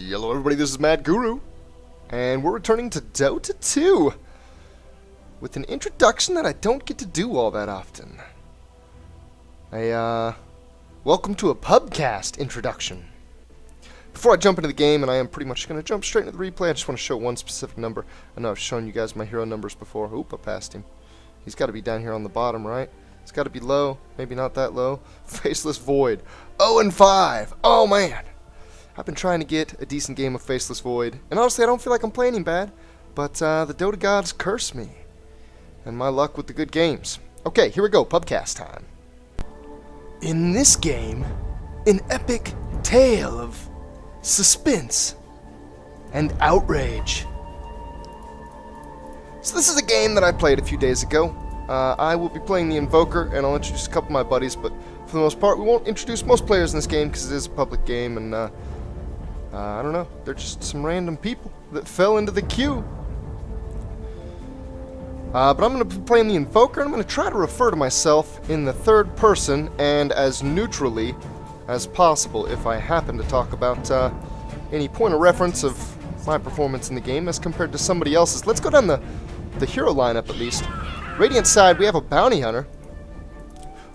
Hello everybody, this is Mad Guru, and we're returning to Dota 2 with an introduction that I don't get to do all that often. Welcome to a pubcast introduction. Before I jump into the game, and I am pretty much going to jump straight into the replay, I just want to show one specific number. I know I've shown you guys my hero numbers before. Oop, I passed him. He's got to be down here on the bottom, right? It's got to be low, maybe not that low. Faceless Void, 0-5. Oh man! I've been trying to get a decent game of Faceless Void, and honestly I don't feel like I'm playing him bad, but the Dota gods curse me, and my luck with the good games. Okay, here we go, pubcast time. In this game, an epic tale of suspense and outrage. So this is a game that I played a few days ago. I will be playing the Invoker, and I'll introduce a couple of my buddies, but for the most part we won't introduce most players in this game because it is a public game, and I don't know, they're just some random people that fell into the queue. But I'm going to be playing the Invoker, and I'm going to try to refer to myself in the third person and as neutrally as possible if I happen to talk about any point of reference of my performance in the game as compared to somebody else's. Let's go down the hero lineup at least. Radiant side, we have a Bounty Hunter.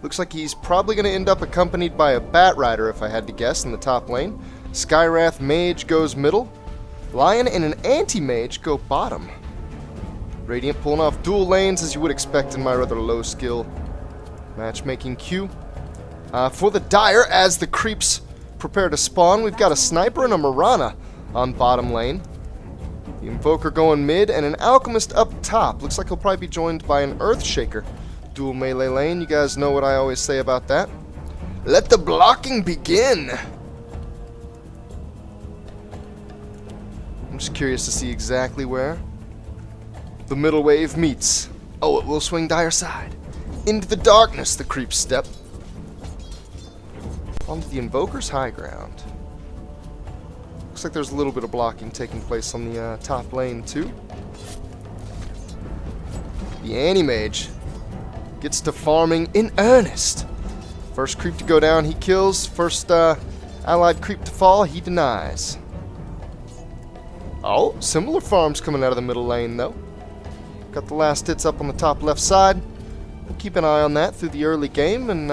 Looks like he's probably going to end up accompanied by a Bat Rider, if I had to guess, in the top lane. Skywrath Mage goes middle. Lion and an anti-mage go bottom. Radiant pulling off dual lanes as you would expect in my rather low skill matchmaking queue. For the Dire, as the creeps prepare to spawn, we've got a Sniper and a Mirana on bottom lane. The Invoker going mid and an Alchemist up top. Looks like he'll probably be joined by an Earthshaker. Dual melee lane, you guys know what I always say about that. Let the blocking begin! I'm just curious to see exactly where the middle wave meets. Oh, it will swing Dire side. Into the darkness, the creeps step. Onto the Invoker's high ground. Looks like there's a little bit of blocking taking place on the top lane, too. The anti-mage gets to farming in earnest. First creep to go down, he kills. First allied creep to fall, he denies. Oh, similar farms coming out of the middle lane, though. Got the last hits up on the top left side. We'll keep an eye on that through the early game, and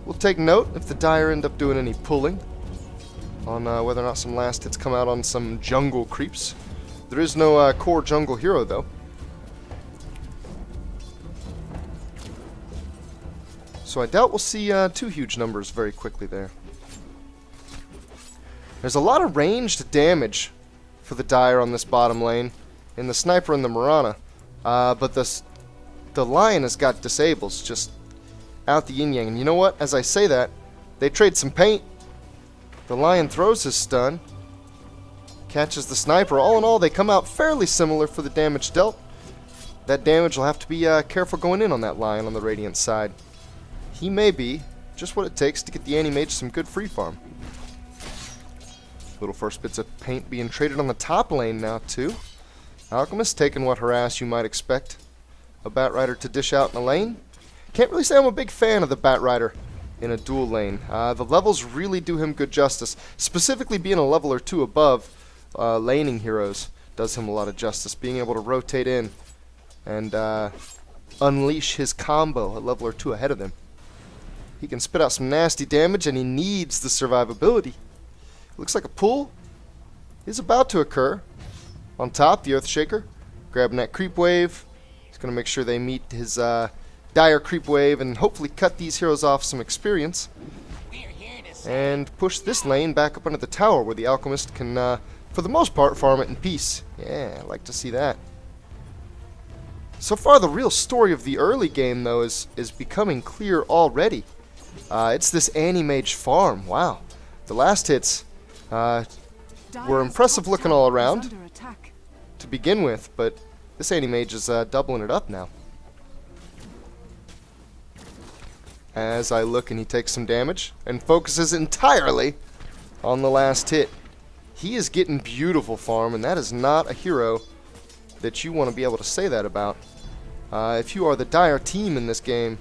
we'll take note if the Dire end up doing any pulling on whether or not some last hits come out on some jungle creeps. There is no core jungle hero, though. So I doubt we'll see two huge numbers very quickly there. There's a lot of ranged damage for the Dire on this bottom lane, in the Sniper and the Mirana, but the Lion has got disables just out the yin-yang. And you know what? As I say that, they trade some paint. The Lion throws his stun, catches the Sniper. All in all, they come out fairly similar for the damage dealt. That damage will have to be careful going in on that Lion on the Radiant side. He may be just what it takes to get the anti-mage some good free farm. Little first bits of paint being traded on the top lane now, too. Alchemist taking what harass you might expect a Bat Rider to dish out in a lane. Can't really say I'm a big fan of the Bat Rider in a dual lane. The levels really do him good justice. Specifically being a level or two above laning heroes does him a lot of justice. Being able to rotate in and unleash his combo a level or two ahead of them. He can spit out some nasty damage, and he needs the survivability. Looks like a pull is about to occur. On top, the Earthshaker grabbing that creep wave. He's going to make sure they meet his Dire creep wave and hopefully cut these heroes off some experience. And push this lane back up under the tower where the Alchemist can, for the most part, farm it in peace. Yeah, I like to see that. So far, the real story of the early game, though, is becoming clear already. It's this anti-mage farm. Wow. The last hits were impressive looking all around to begin with, but this anti-mage is doubling it up now. As I look, and he takes some damage and focuses entirely on the last hit. He is getting beautiful farm, and that is not a hero that you want to be able to say that about. If you are the Dire team in this game.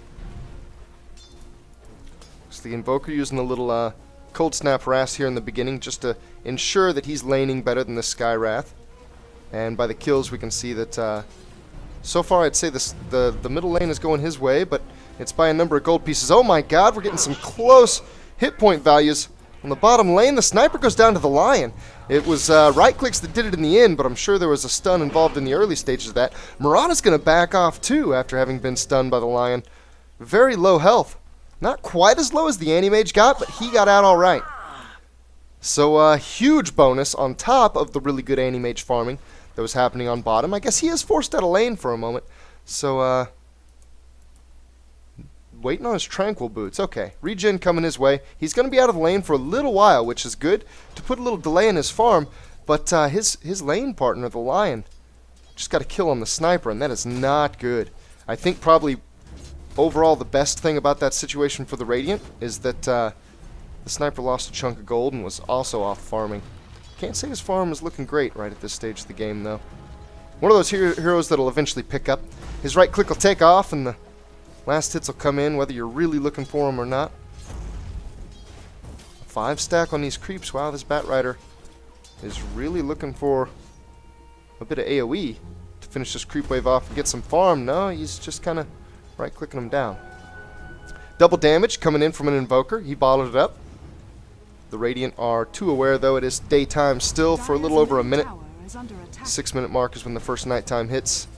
So the Invoker using the little Cold Snap Harass here in the beginning just to ensure that he's laning better than the Sky Wrath. And by the kills we can see that so far I'd say the middle lane is going his way, but it's by a number of gold pieces. Oh my god, we're getting some close hit point values on the bottom lane. The sniper goes down to the Lion. It was right clicks that did it in the end, but I'm sure there was a stun involved in the early stages of that. Murata's going to back off too after having been stunned by the Lion. Very low health. Not quite as low as the anti-mage got, but he got out alright. So huge bonus on top of the really good anti-mage farming that was happening on bottom. I guess he is forced out of lane for a moment. So waiting on his tranquil boots. Okay, regen coming his way. He's going to be out of the lane for a little while, which is good to put a little delay in his farm. But his lane partner, the Lion, just got a kill on the sniper, and that is not good. I think probably overall the best thing about that situation for the Radiant is that the sniper lost a chunk of gold and was also off farming. Can't say his farm is looking great right at this stage of the game, though. One of those heroes that'll eventually pick up. His right click will take off, and the last hits will come in, whether you're really looking for them or not. 5 stack on these creeps. Wow, this Bat Rider is really looking for a bit of AoE to finish this creep wave off and get some farm. No, he's just kind of right-clicking them down. Double damage coming in from an Invoker. He bottled it up. The Radiant are too aware, though. It is daytime still for a little over a minute. 6-minute mark is when the first nighttime hits.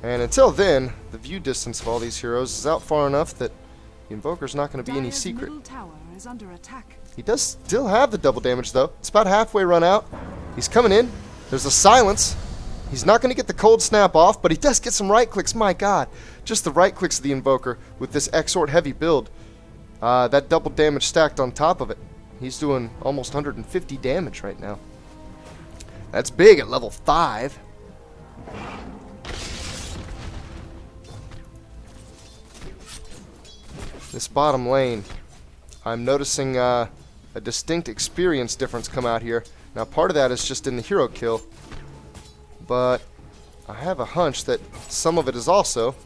And until then, the view distance of all these heroes is out far enough that the Invoker's not going to be any secret. He does still have the double damage, though. It's about halfway run out. He's coming in. There's a silence. He's not going to get the cold snap off, but he does get some right clicks. My god. Just the right clicks of the Invoker with this Exort heavy build. That double damage stacked on top of it. He's doing almost 150 damage right now. That's big at level 5. This bottom lane, I'm noticing a distinct experience difference come out here. Now part of that is just in the hero kill, but I have a hunch that some of it is also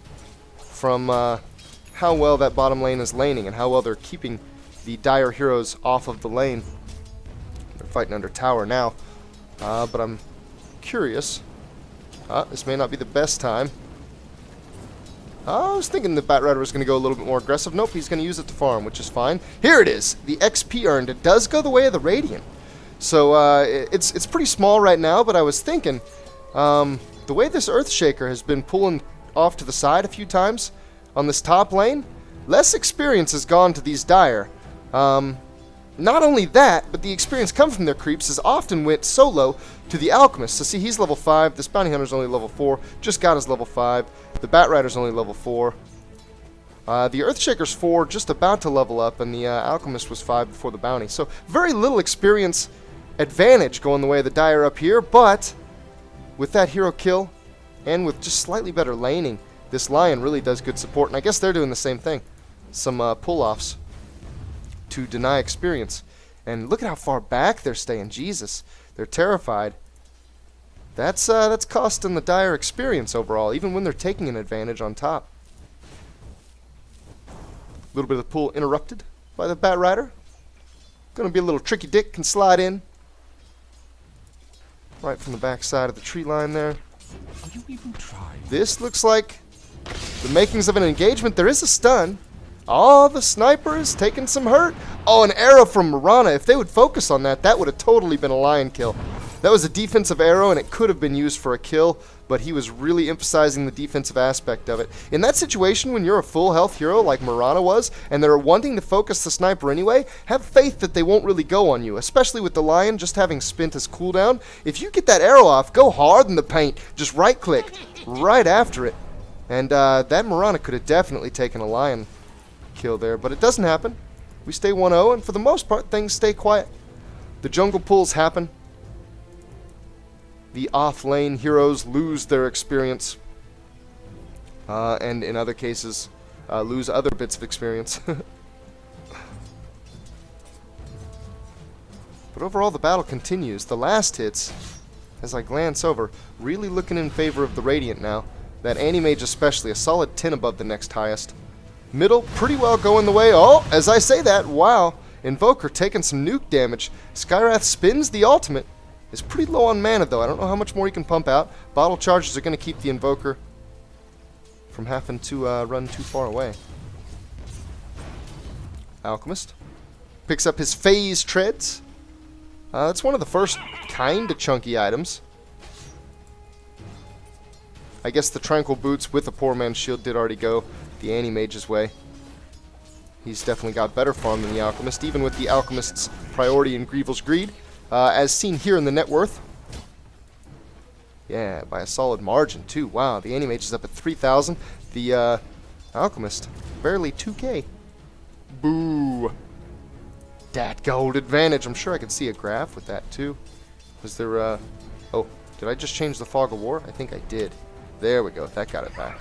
from how well that bottom lane is laning and how well they're keeping the dire heroes off of the lane. They're fighting under tower now, but I'm curious. This may not be the best time. I was thinking the Bat Rider was going to go a little bit more aggressive. Nope, he's going to use it to farm, which is fine. Here it is. The XP earned. It does go the way of the Radiant. So it's pretty small right now, but I was thinking the way this Earthshaker has been pulling off to the side a few times on this top lane, less experience has gone to these dire. Not only that, but the experience come from their creeps has often went solo to the Alchemist. So see, he's level 5. This Bounty Hunter's only level 4. Just got his level 5. The Bat Rider's only level 4. The Earthshaker's 4, just about to level up, and the Alchemist was 5 before the Bounty. So very little experience advantage going the way of the dire up here, but with that hero kill and with just slightly better laning, this Lion really does good support, and I guess they're doing the same thing. Some pull-offs to deny experience. And look at how far back they're staying. Jesus, they're terrified. That's costing the dire experience overall, even when they're taking an advantage on top. A little bit of the pull interrupted by the Bat Rider. Gonna be a little tricky dick, can slide in. Right from the back side of the tree line there. Are you even trying? This looks like the makings of an engagement. There is a stun. Oh, the sniper is taking some hurt. Oh, an arrow from Mirana. If they would focus on that, that would have totally been a Lion kill. That was a defensive arrow, and it could have been used for a kill, but he was really emphasizing the defensive aspect of it. In that situation, when you're a full health hero like Mirana was, and they're wanting to focus the sniper anyway, have faith that they won't really go on you, especially with the Lion just having spent his cooldown. If you get that arrow off, go hard in the paint. Just right-click right after it. And that Mirana could have definitely taken a Lion kill there, but it doesn't happen. We stay 1-0, and for the most part, things stay quiet. The jungle pulls happen. The off-lane heroes lose their experience, and in other cases, lose other bits of experience. But overall, the battle continues. The last hits, as I glance over, really looking in favor of the Radiant now. That anti-mage especially, a solid 10 above the next highest. Middle pretty well going the way. Oh, as I say that, wow. Invoker taking some nuke damage. Skywrath spins the ultimate. Is pretty low on mana, though. I don't know how much more he can pump out. Bottle charges are going to keep the Invoker from having to run too far away. Alchemist picks up his Phase Treads. That's one of the first kind of chunky items. I guess the Tranquil Boots with a Poor Man's Shield did already go the anti-mage's way. He's definitely got better farm than the Alchemist, even with the Alchemist's priority in Grievel's Greed, as seen here in the net worth. Yeah, by a solid margin, too. Wow, the anti-mage is up at 3,000. The Alchemist, barely 2K. Boo. Dat gold advantage. I'm sure I could see a graph with that, too. Was there, oh, did I just change the Fog of War? I think I did. There we go. That got it back.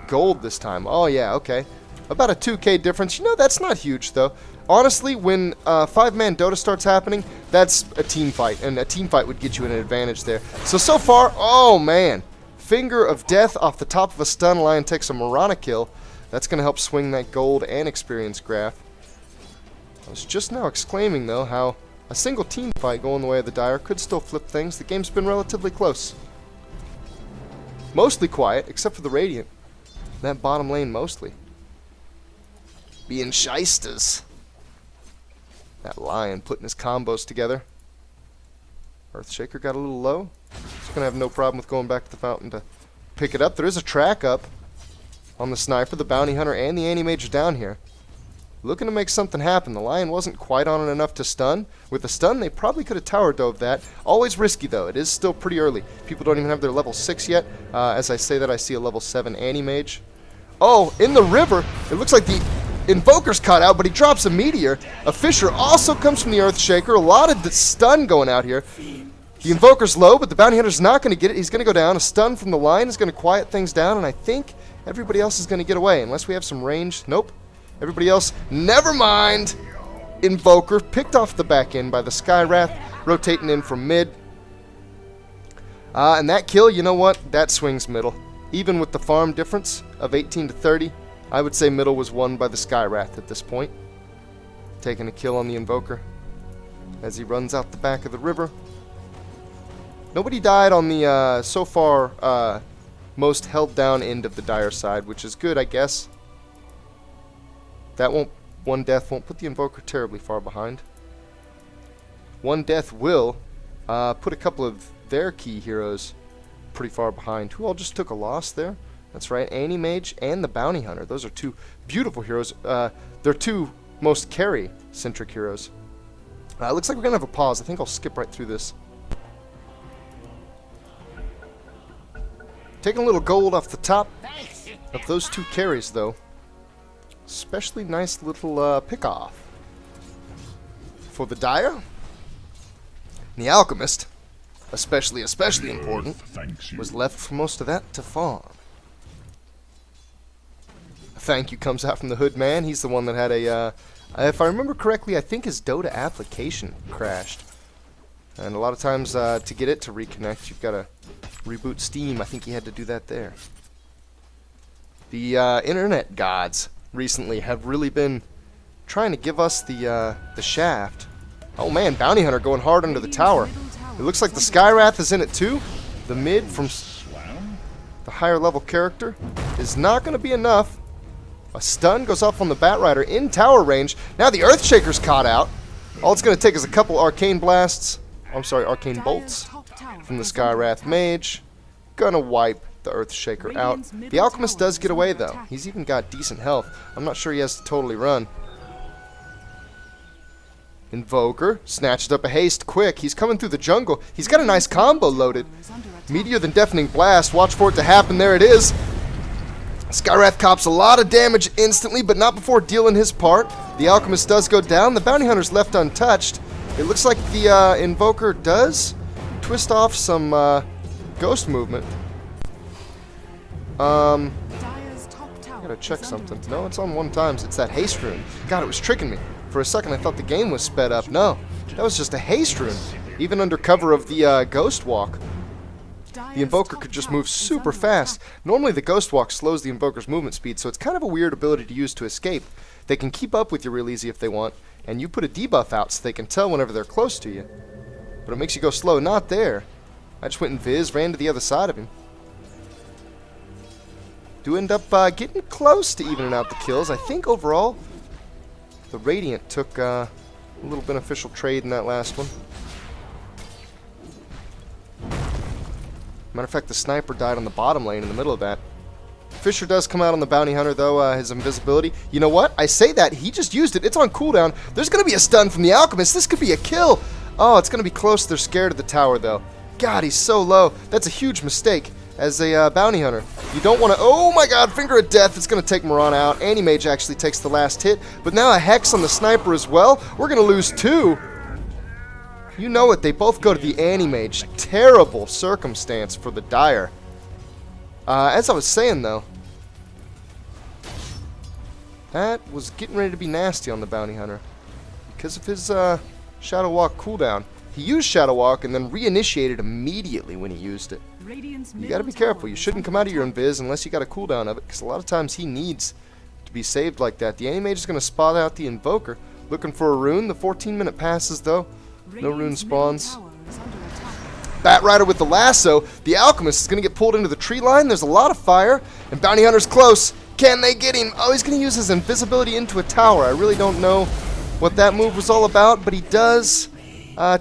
Gold this time. Oh, yeah, okay. About a 2K difference. You know, that's not huge, though. Honestly, when 5-man Dota starts happening, that's a team fight, and a team fight would get you an advantage there. So far, oh, man. Finger of Death off the top of a stun. Lion takes a Mirana kill. That's going to help swing that gold and experience graph. I was just now exclaiming, though, how a single team fight going the way of the Dire could still flip things. The game's been relatively close. Mostly quiet, except for the Radiant. That bottom lane mostly. Being shysters. That Lion putting his combos together. Earthshaker got a little low. He's going to have no problem with going back to the fountain to pick it up. There is a track up on the Sniper, the Bounty Hunter, and the Anti-Mage down here. Looking to make something happen. The Lion wasn't quite on it enough to stun. With a stun, they probably could have tower dove that. Always risky, though. It is still pretty early. People don't even have their level 6 yet. As I say that, I see a level 7 Anti-Mage. Oh, in the river, it looks like the Invoker's caught out, but he drops a Meteor. A Fissure also comes from the Earthshaker. A lot of stun going out here. The Invoker's low, but the Bounty Hunter's not going to get it. He's going to go down. A stun from the Lion is going to quiet things down, and I think everybody else is going to get away, unless we have some range. Nope. Everybody else, never mind. Invoker picked off the back end by the Skywrath, rotating in from mid. And that kill, you know what? That swings middle. Even with the farm difference of 18 to 30, I would say middle was won by the Skywrath at this point. Taking a kill on the Invoker as he runs out the back of the river. Nobody died on the, so far, most held down end of the Dire side, which is good, I guess. That one death won't put the Invoker terribly far behind. One death will put a couple of their key heroes pretty far behind. Who all just took a loss there? That's right, Anti-Mage and the Bounty Hunter. Those are two beautiful heroes. They're two most carry-centric heroes. Looks like we're going to have a pause. I think I'll skip right through this. Taking a little gold off the top of those two carries, though. Especially nice little pick-off for the Dire. And the Alchemist, especially important, was left for most of that to farm. A thank you comes out from the Hood Man. He's the one that had a, if I remember correctly, I think his Dota application crashed. And a lot of times to get it to reconnect, you've got to reboot Steam. I think he had to do that there. The internet gods recently have really been trying to give us the shaft. Oh man, Bounty Hunter going hard under the tower. It looks like the Skywrath is in it too. The mid from the higher level character is not going to be enough. A stun goes off on the Batrider in tower range. Now the Earthshaker's caught out. All it's going to take is a couple arcane blasts. I'm sorry, arcane bolts from the Skywrath Mage. Gonna wipe the Earthshaker out. The Alchemist does get away, though. He's even got decent health. I'm not sure he has to totally run. Invoker snatched up a haste quick. He's coming through the jungle. He's got a nice combo loaded. Meteor then Deafening Blast. Watch for it to happen. There it is. Skywrath cops a lot of damage instantly, but not before dealing his part. The Alchemist does go down. The Bounty Hunter's left untouched. It looks like the Invoker does twist off some ghost movement. I gotta check something. No, it's on 1 times. It's that haste rune. God, it was tricking me. For a second, I thought the game was sped up. No, that was just a haste rune. Even under cover of the ghost walk. the Invoker could just move super fast. Normally the Ghost Walk slows the Invoker's movement speed, so it's kind of a weird ability to use to escape. They can keep up with you real easy if they want, and you put a debuff out so they can tell whenever they're close to you. But it makes you go slow. Not there. I just went and ran to the other side of him. Do end up getting close to evening out the kills. I think overall the Radiant took a little beneficial trade in that last one. Matter of fact, the Sniper died on the bottom lane in the middle of that. Fisher does come out on the Bounty Hunter, though, his invisibility. You know what? I say that. He just used it. It's on cooldown. There's going to be a stun from the Alchemist. This could be a kill. Oh, it's going to be close. They're scared of the tower, though. God, he's so low. That's a huge mistake as a Bounty Hunter. You don't want to... Oh, my God. Finger of Death. It's going to take Mirana out. Anti-mage actually takes the last hit. But now a Hex on the Sniper as well. We're going to lose 2. You know it. They both go to the anti-mage. Terrible circumstance for the Dire. As I was saying, though, that was getting ready to be nasty on the Bounty Hunter because of his Shadow Walk cooldown. He used Shadow Walk and then reinitiated immediately when he used it. You gotta be careful. You shouldn't come out of your invis unless you got a cooldown of it, because a lot of times he needs to be saved like that. The anti-mage is going to spot out the Invoker, looking for a rune. The 14-minute passes, though. No rune spawns. Batrider with the lasso. The Alchemist is going to get pulled into the tree line. There's a lot of fire, and Bounty Hunter's close. Can they get him? Oh, he's going to use his invisibility into a tower. I really don't know what that move was all about, but he does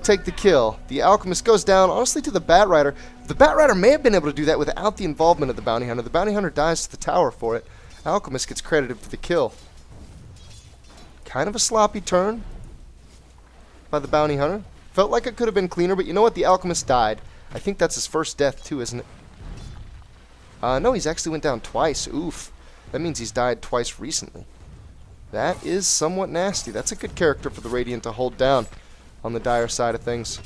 take the kill. The Alchemist goes down, honestly, to the Batrider. The Batrider may have been able to do that without the involvement of the Bounty Hunter. The Bounty Hunter dies to the tower for it. Alchemist gets credited for the kill. Kind of a sloppy turn by the Bounty Hunter. Felt like it could have been cleaner, but you know what? The Alchemist died. I think that's his first death, too, isn't it? No, he's actually went down twice. Oof. That means he's died twice recently. That is somewhat nasty. That's a good character for the Radiant to hold down on the Dire side of things.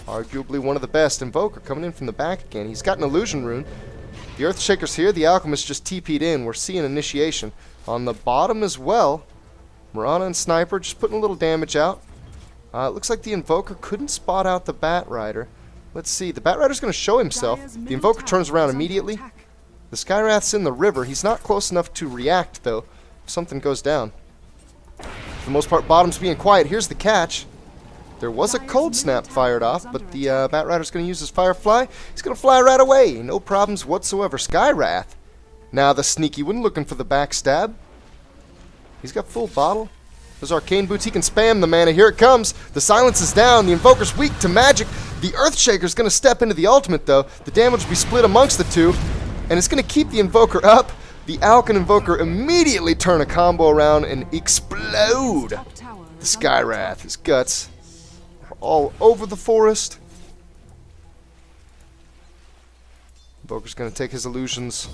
Arguably one of the best. Invoker coming in from the back again. He's got an illusion rune. The Earthshaker's here. The Alchemist just TP'd in. We're seeing initiation. On the bottom as well, Mirana and Sniper just putting a little damage out. It looks like the Invoker couldn't spot out the Batrider. Let's see. The Batrider's going to show himself. The Invoker turns around immediately. The Skywrath's in the river. He's not close enough to react, though, if something goes down. For the most part, bottom's being quiet. Here's the catch. There was a Cold Snap fired off, but the Batrider's going to use his Firefly. He's going to fly right away. No problems whatsoever. Skywrath. Now the sneaky one looking for the backstab. He's got full bottle. Those arcane boots, he can spam the mana. Here it comes. The silence is down. The Invoker's weak to magic. The Earthshaker's going to step into the ultimate, though. The damage will be split amongst the two, and it's going to keep the Invoker up. The Alch and Invoker immediately turn a combo around and explode. The Skywrath, his guts are all over the forest. Invoker's going to take his illusions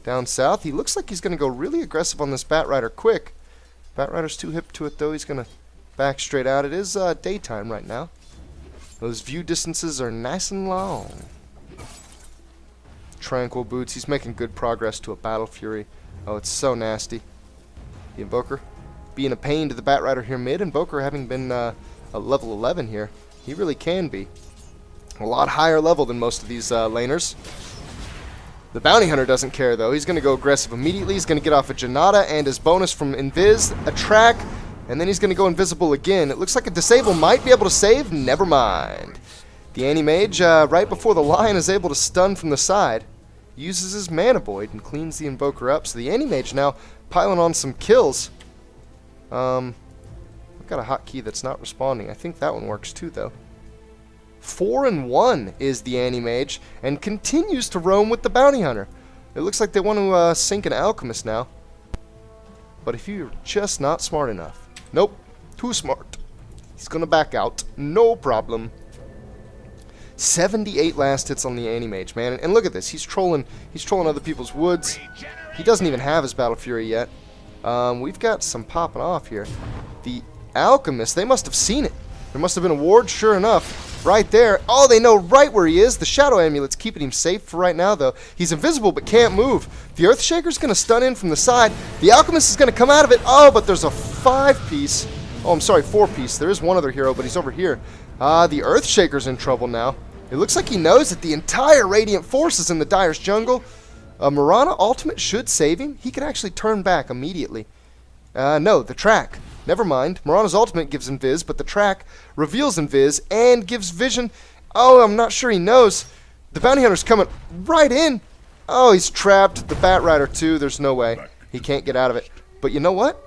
down south. He looks like he's going to go really aggressive on this Batrider quick. Batrider's too hip to it, though. He's going to back straight out. It is daytime right now. Those view distances are nice and long. Tranquil boots. He's making good progress to a Battle Fury. Oh, it's so nasty. The Invoker being a pain to the Batrider here mid. Invoker having been a level 11 here. He really can be. A lot higher level than most of these laners. The Bounty Hunter doesn't care, though. He's going to go aggressive immediately. He's going to get off a Janata and his bonus from Invis, a track, and then he's going to go invisible again. It looks like a Disable might be able to save. Never mind. The Anti-Mage, right before the Lion is able to stun from the side, uses his Mana Void and cleans the Invoker up. So the Anti-Mage now piling on some kills. I've got a hotkey that's not responding. I think that one works too, though. 4-1 is the Anti-Mage, and continues to roam with the Bounty Hunter. It looks like they want to sink an Alchemist now. But if you're just not smart enough. Nope, too smart. He's going to back out. No problem. 78 last hits on the Anti-Mage, man. And look at this. He's trolling other people's woods. He doesn't even have his Battle Fury yet. We've got some popping off here. The Alchemist, they must have seen it. There must have been a ward, sure enough, right there. Oh, they know right where he is. The Shadow Amulet's keeping him safe for right now, though. He's invisible but can't move. The Earthshaker's going to stun in from the side. The Alchemist is going to come out of it. Oh, but there's a 5-piece. Oh, I'm sorry, 4-piece. There is one other hero, but he's over here. The Earthshaker's in trouble now. It looks like he knows that the entire Radiant force is in the Dire's jungle. Mirana ultimate should save him. He can actually turn back immediately. No, the track. Never mind. Mirana's ultimate gives invis, but the track reveals invis and gives vision. Oh, I'm not sure he knows. The bounty hunter's coming right in. Oh, he's trapped. The Bat Rider too. There's no way. He can't get out of it. But you know what?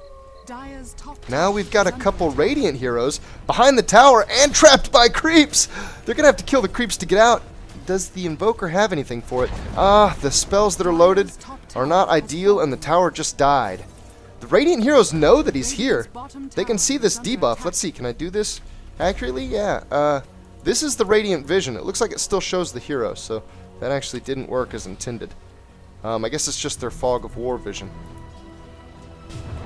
Now we've got a couple Radiant heroes behind the tower and trapped by creeps. They're going to have to kill the creeps to get out. Does the Invoker have anything for it? The spells that are loaded are not ideal, and the tower just died. The Radiant heroes know that he's here. They can see this debuff. Let's see, can I do this accurately? Yeah. This is the Radiant vision. It looks like it still shows the hero, so that actually didn't work as intended. I guess it's just their Fog of War vision.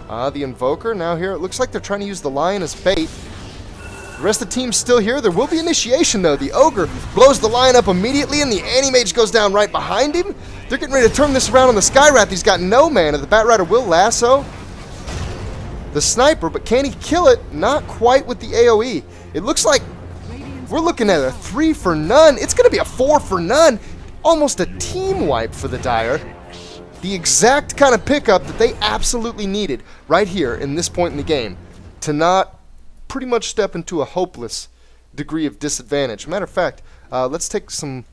The Invoker now here. It looks like they're trying to use the Lion as bait. The rest of the team's still here. There will be initiation, though. The Ogre blows the Lion up immediately, and the anti-mage goes down right behind him. They're getting ready to turn this around on the Skywrath. He's got no mana. The Bat Rider will lasso the Sniper, but can he kill it? Not quite with the AoE. It looks like we're looking at a 3 for none. It's going to be a 4 for none. Almost a team wipe for the Dire. The exact kind of pickup that they absolutely needed right here in this point in the game to not pretty much step into a hopeless degree of disadvantage. Matter of fact, let's take some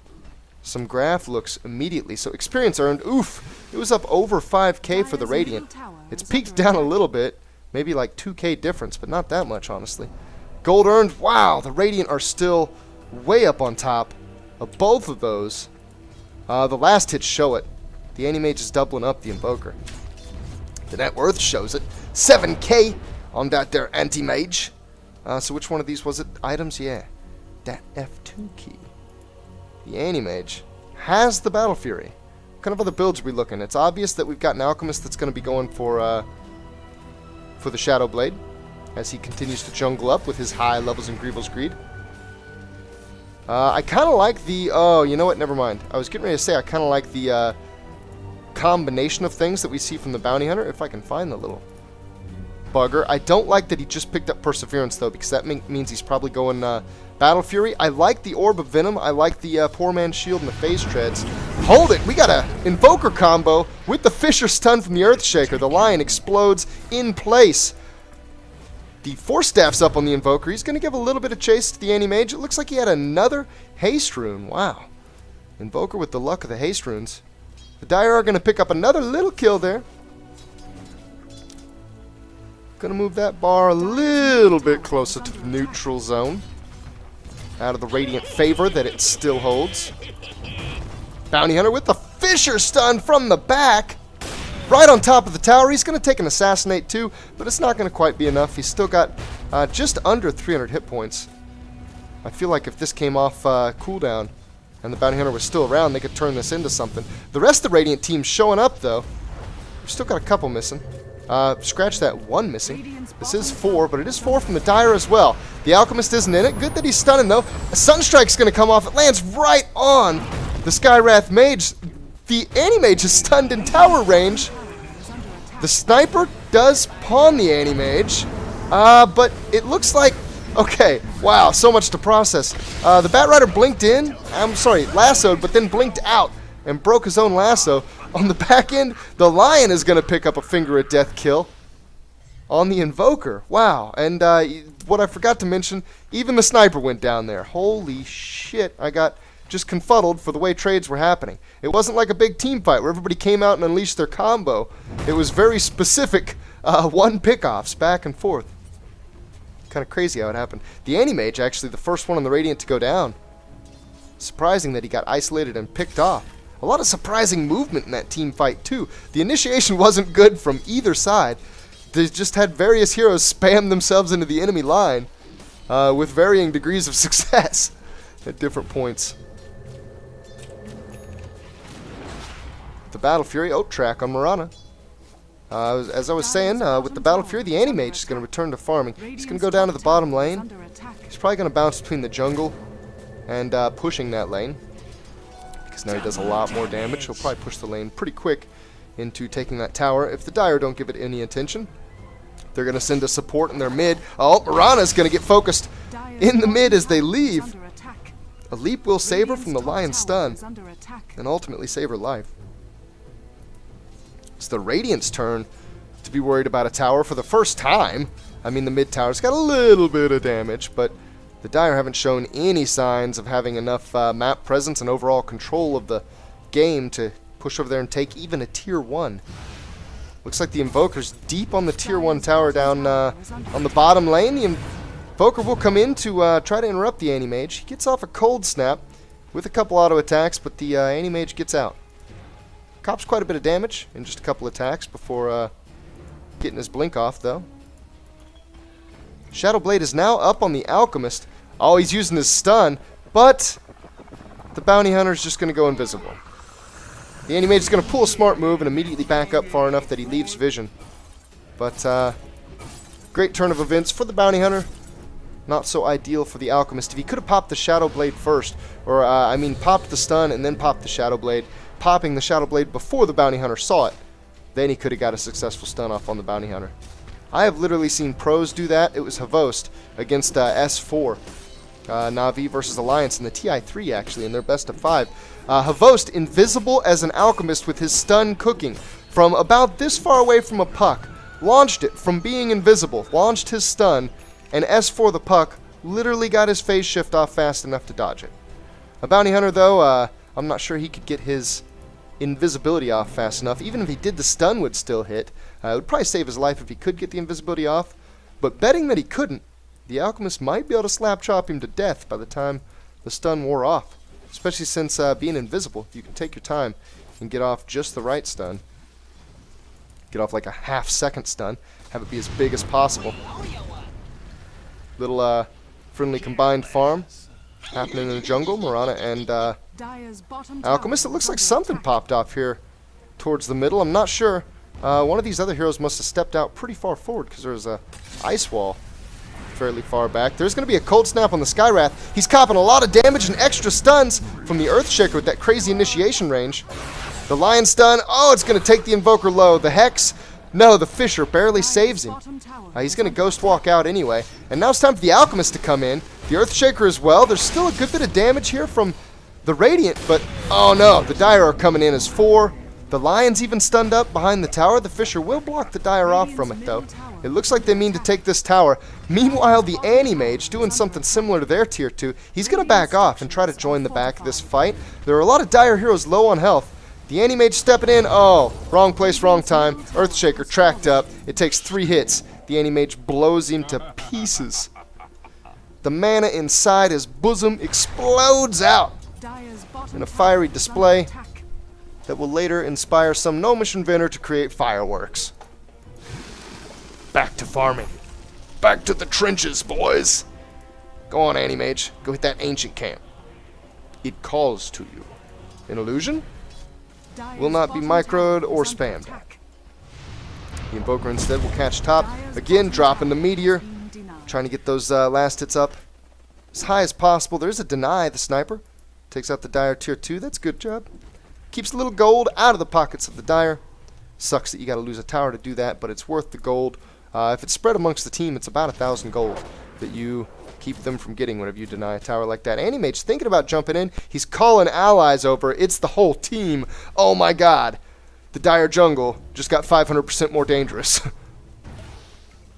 graph looks immediately. So experience earned, oof, it was up over 5k for the Radiant. It's peaked down a little bit, maybe like 2k difference, but not that much, honestly. Gold earned, wow, the Radiant are still way up on top of both of those. The last hits show it. The anti-mage is doubling up the Invoker. The net worth shows it. 7k on that there anti-mage. So which one of these was it? Items? Yeah. That F2 key. The anti-mage has the Battle Fury. What kind of other builds are we looking? It's obvious that we've got an Alchemist that's going to be going for the Shadow Blade as he continues to jungle up with his high levels in Grievel's Greed. I kind of like the... Oh, you know what? Never mind. I was getting ready to say I kind of like the combination of things that we see from the Bounty Hunter. If I can find the little bugger. I don't like that he just picked up Perseverance, though, because that means he's probably going Battle Fury. I like the Orb of Venom. I like the Poor Man's Shield and the Phase Treads. Hold it! We got a Invoker combo with the Fisher Stun from the Earthshaker. The Lion explodes in place. The Force Staff's up on the Invoker. He's going to give a little bit of chase to the anti-mage. It looks like he had another Haste Rune. Wow. Invoker with the luck of the Haste Runes. The Dire are going to pick up another little kill there. Going to move that bar a little bit closer to the neutral zone. Out of the Radiant favor that it still holds. Bounty Hunter with the Fisher Stun from the back. Right on top of the tower. He's going to take an Assassinate too, but it's not going to quite be enough. He's still got just under 300 hit points. I feel like if this came off cooldown and the Bounty Hunter was still around, they could turn this into something. The rest of the Radiant team's showing up, though. We've still got a couple missing. Scratch that one missing. This is 4, but it is 4 from the Dire as well. The Alchemist isn't in it. Good that he's stunning, though. A Sunstrike's going to come off. It lands right on the Skywrath Mage. The anti-mage is stunned in tower range. The Sniper does pawn the anti-mage, but it looks like... Okay, wow, so much to process. The Bat Rider blinked in, lassoed, but then blinked out and broke his own lasso. On the back end, the Lion is going to pick up a Finger of Death kill on the Invoker. Wow, and what I forgot to mention, even the Sniper went down there. Holy shit, I got just confuddled for the way trades were happening. It wasn't like a big team fight where everybody came out and unleashed their combo. It was very specific one pickoffs back and forth. Kind of crazy how it happened. The anti-mage, actually the first one on the Radiant to go down. Surprising that he got isolated and picked off. A lot of surprising movement in that team fight too. The initiation wasn't good from either side. They just had various heroes spam themselves into the enemy line with varying degrees of success at different points. The Battle Fury, track on Mirana. As I was saying, with the Battle Fury, the anti-mage is going to return to farming. He's going to go down to the bottom lane. He's probably going to bounce between the jungle and pushing that lane. Because now he does a lot more damage. He'll probably push the lane pretty quick into taking that tower. If the Dire don't give it any attention, they're going to send a support in their mid. Oh, Mirana's going to get focused in the mid as they leave. A leap will save her from the Lion's stun, and ultimately save her life. It's the Radiant's turn to be worried about a tower for the first time. I mean, the mid tower's got a little bit of damage, but the Dire haven't shown any signs of having enough map presence and overall control of the game to push over there and take even a tier 1. Looks like the Invoker's deep on the tier 1 tower down on the bottom lane. The Invoker will come in to try to interrupt the anti-mage. He gets off a cold snap with a couple auto attacks, but the anti-mage gets out. Cops quite a bit of damage in just a couple attacks before getting his blink off, though. Shadow Blade is now up on the Alchemist. Oh, he's using his stun, but the Bounty Hunter is just going to go invisible. The anti-mage is going to pull a smart move and immediately back up far enough that he leaves vision. But great turn of events for the Bounty Hunter. Not so ideal for the Alchemist. If he could have popped the Shadow Blade first, or popped the stun and then popped the Shadow Blade, popping the Shadow Blade before the Bounty Hunter saw it, then he could have got a successful stun off on the Bounty Hunter. I have literally seen pros do that. It was Havost against S4. Na'Vi versus Alliance in the TI3, actually, in their best of 5. Havost, invisible as an Alchemist with his stun cooking from about this far away from a puck, launched it from being invisible, launched his stun, and S4 the puck literally got his phase shift off fast enough to dodge it. A Bounty Hunter, though, I'm not sure he could get his invisibility off fast enough. Even if he did, the stun would still hit. It would probably save his life if he could get the invisibility off, but betting that he couldn't, the Alchemist might be able to slap chop him to death by the time the stun wore off. Especially since being invisible, you can take your time and get off just the right stun. Get off like a half-second stun, have it be as big as possible. Little friendly combined farm happening in the jungle. Mirana and Alchemist. It looks like something popped off here towards the middle. I'm not sure. One of these other heroes must have stepped out pretty far forward because there's a ice wall fairly far back. There's going to be a cold snap on the Skywrath. He's copping a lot of damage and extra stuns from the Earthshaker with that crazy initiation range. The Lion stun. Oh, it's going to take the Invoker low. The Hex. No, the Fisher barely saves him. He's going to Ghost Walk out anyway. And now it's time for the Alchemist to come in. The Earthshaker as well. There's still a good bit of damage here from the Radiant, but oh no, the Dire are coming in as 4. The Lion's even stunned up behind the tower. The Fisher will block the Dire off from it, though. It looks like they mean to take this tower. Meanwhile, the anti-mage, doing something similar to their tier 2, he's going to back off and try to join the back of this fight. There are a lot of Dire heroes low on health. The anti-mage stepping in. Oh, wrong place, wrong time. Earthshaker tracked up. It takes 3 hits. The anti-mage blows him to pieces. The mana inside his bosom explodes out in a fiery display that will later inspire some gnomish inventor to create fireworks. Back to farming. Back to the trenches, boys. Go on, anti-mage. Go hit that ancient camp. It calls to you. An illusion? Will not be microed or spammed. The Invoker instead will catch top. Again, dropping the meteor. Trying to get those last hits up as high as possible. There's a deny. The sniper takes out the Dire tier 2. That's a good job. Keeps a little gold out of the pockets of the Dire. Sucks that you got to lose a tower to do that, but it's worth the gold. If it's spread amongst the team, it's about 1,000 gold that you keep them from getting whenever you deny a tower like that. Anti-Mage's thinking about jumping in. He's calling allies over. It's the whole team. Oh my god. The Dire jungle just got 500% more dangerous.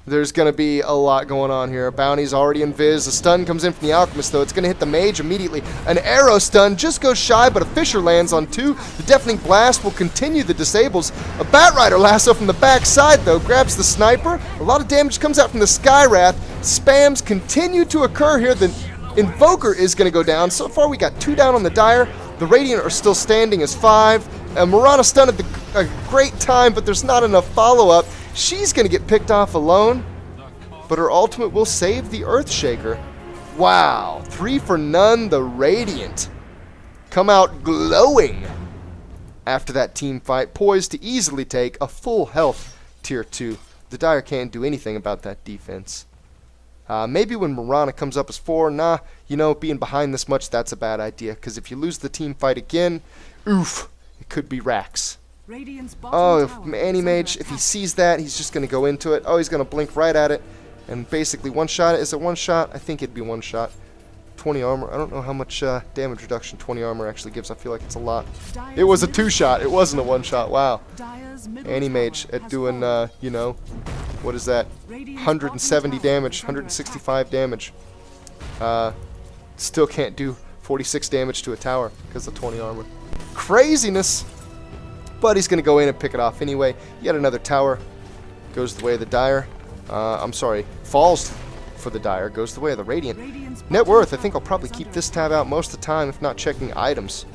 There's going to be a lot going on here. Bounty's already invis. A stun comes in from the Alchemist, though. It's going to hit the mage immediately. An arrow stun just goes shy, but a Fisher lands on 2. The Deafening Blast will continue the disables. A Batrider lasso from the backside, though, grabs the sniper. A lot of damage comes out from the Skywrath. Spams continue to occur here. The Invoker is going to go down. So far, we got 2 down on the Dire. The Radiant are still standing as 5. Mirana stunned at a great time, but there's not enough follow-up. She's going to get picked off alone, but her ultimate will save the Earthshaker. Wow, 3 for none. The Radiant come out glowing after that team fight, poised to easily take a full health tier 2. The Dire can't do anything about that defense. Maybe when Mirana comes up as 4, being behind this much, that's a bad idea, because if you lose the team fight again, oof, it could be Rax. Oh, if anti-mage, if he sees that, he's just going to go into it. Oh, he's going to blink right at it and basically one-shot it. Is it one shot? I think it'd be one shot. 20 armor. I don't know how much damage reduction 20 armor actually gives. I feel like it's a lot. It was a 2-shot. It wasn't a 1-shot. Wow. Anti-mage at doing, you know, what is that? 170 damage, 165 damage. Still can't do 46 damage to a tower because of 20 armor. Craziness! But he's going to go in and pick it off anyway. Yet another tower goes the way of the Dire. I'm sorry, falls for the Dire, goes the way of the Radiant. Net worth, I think I'll probably keep this tab out most of the time, if not checking items.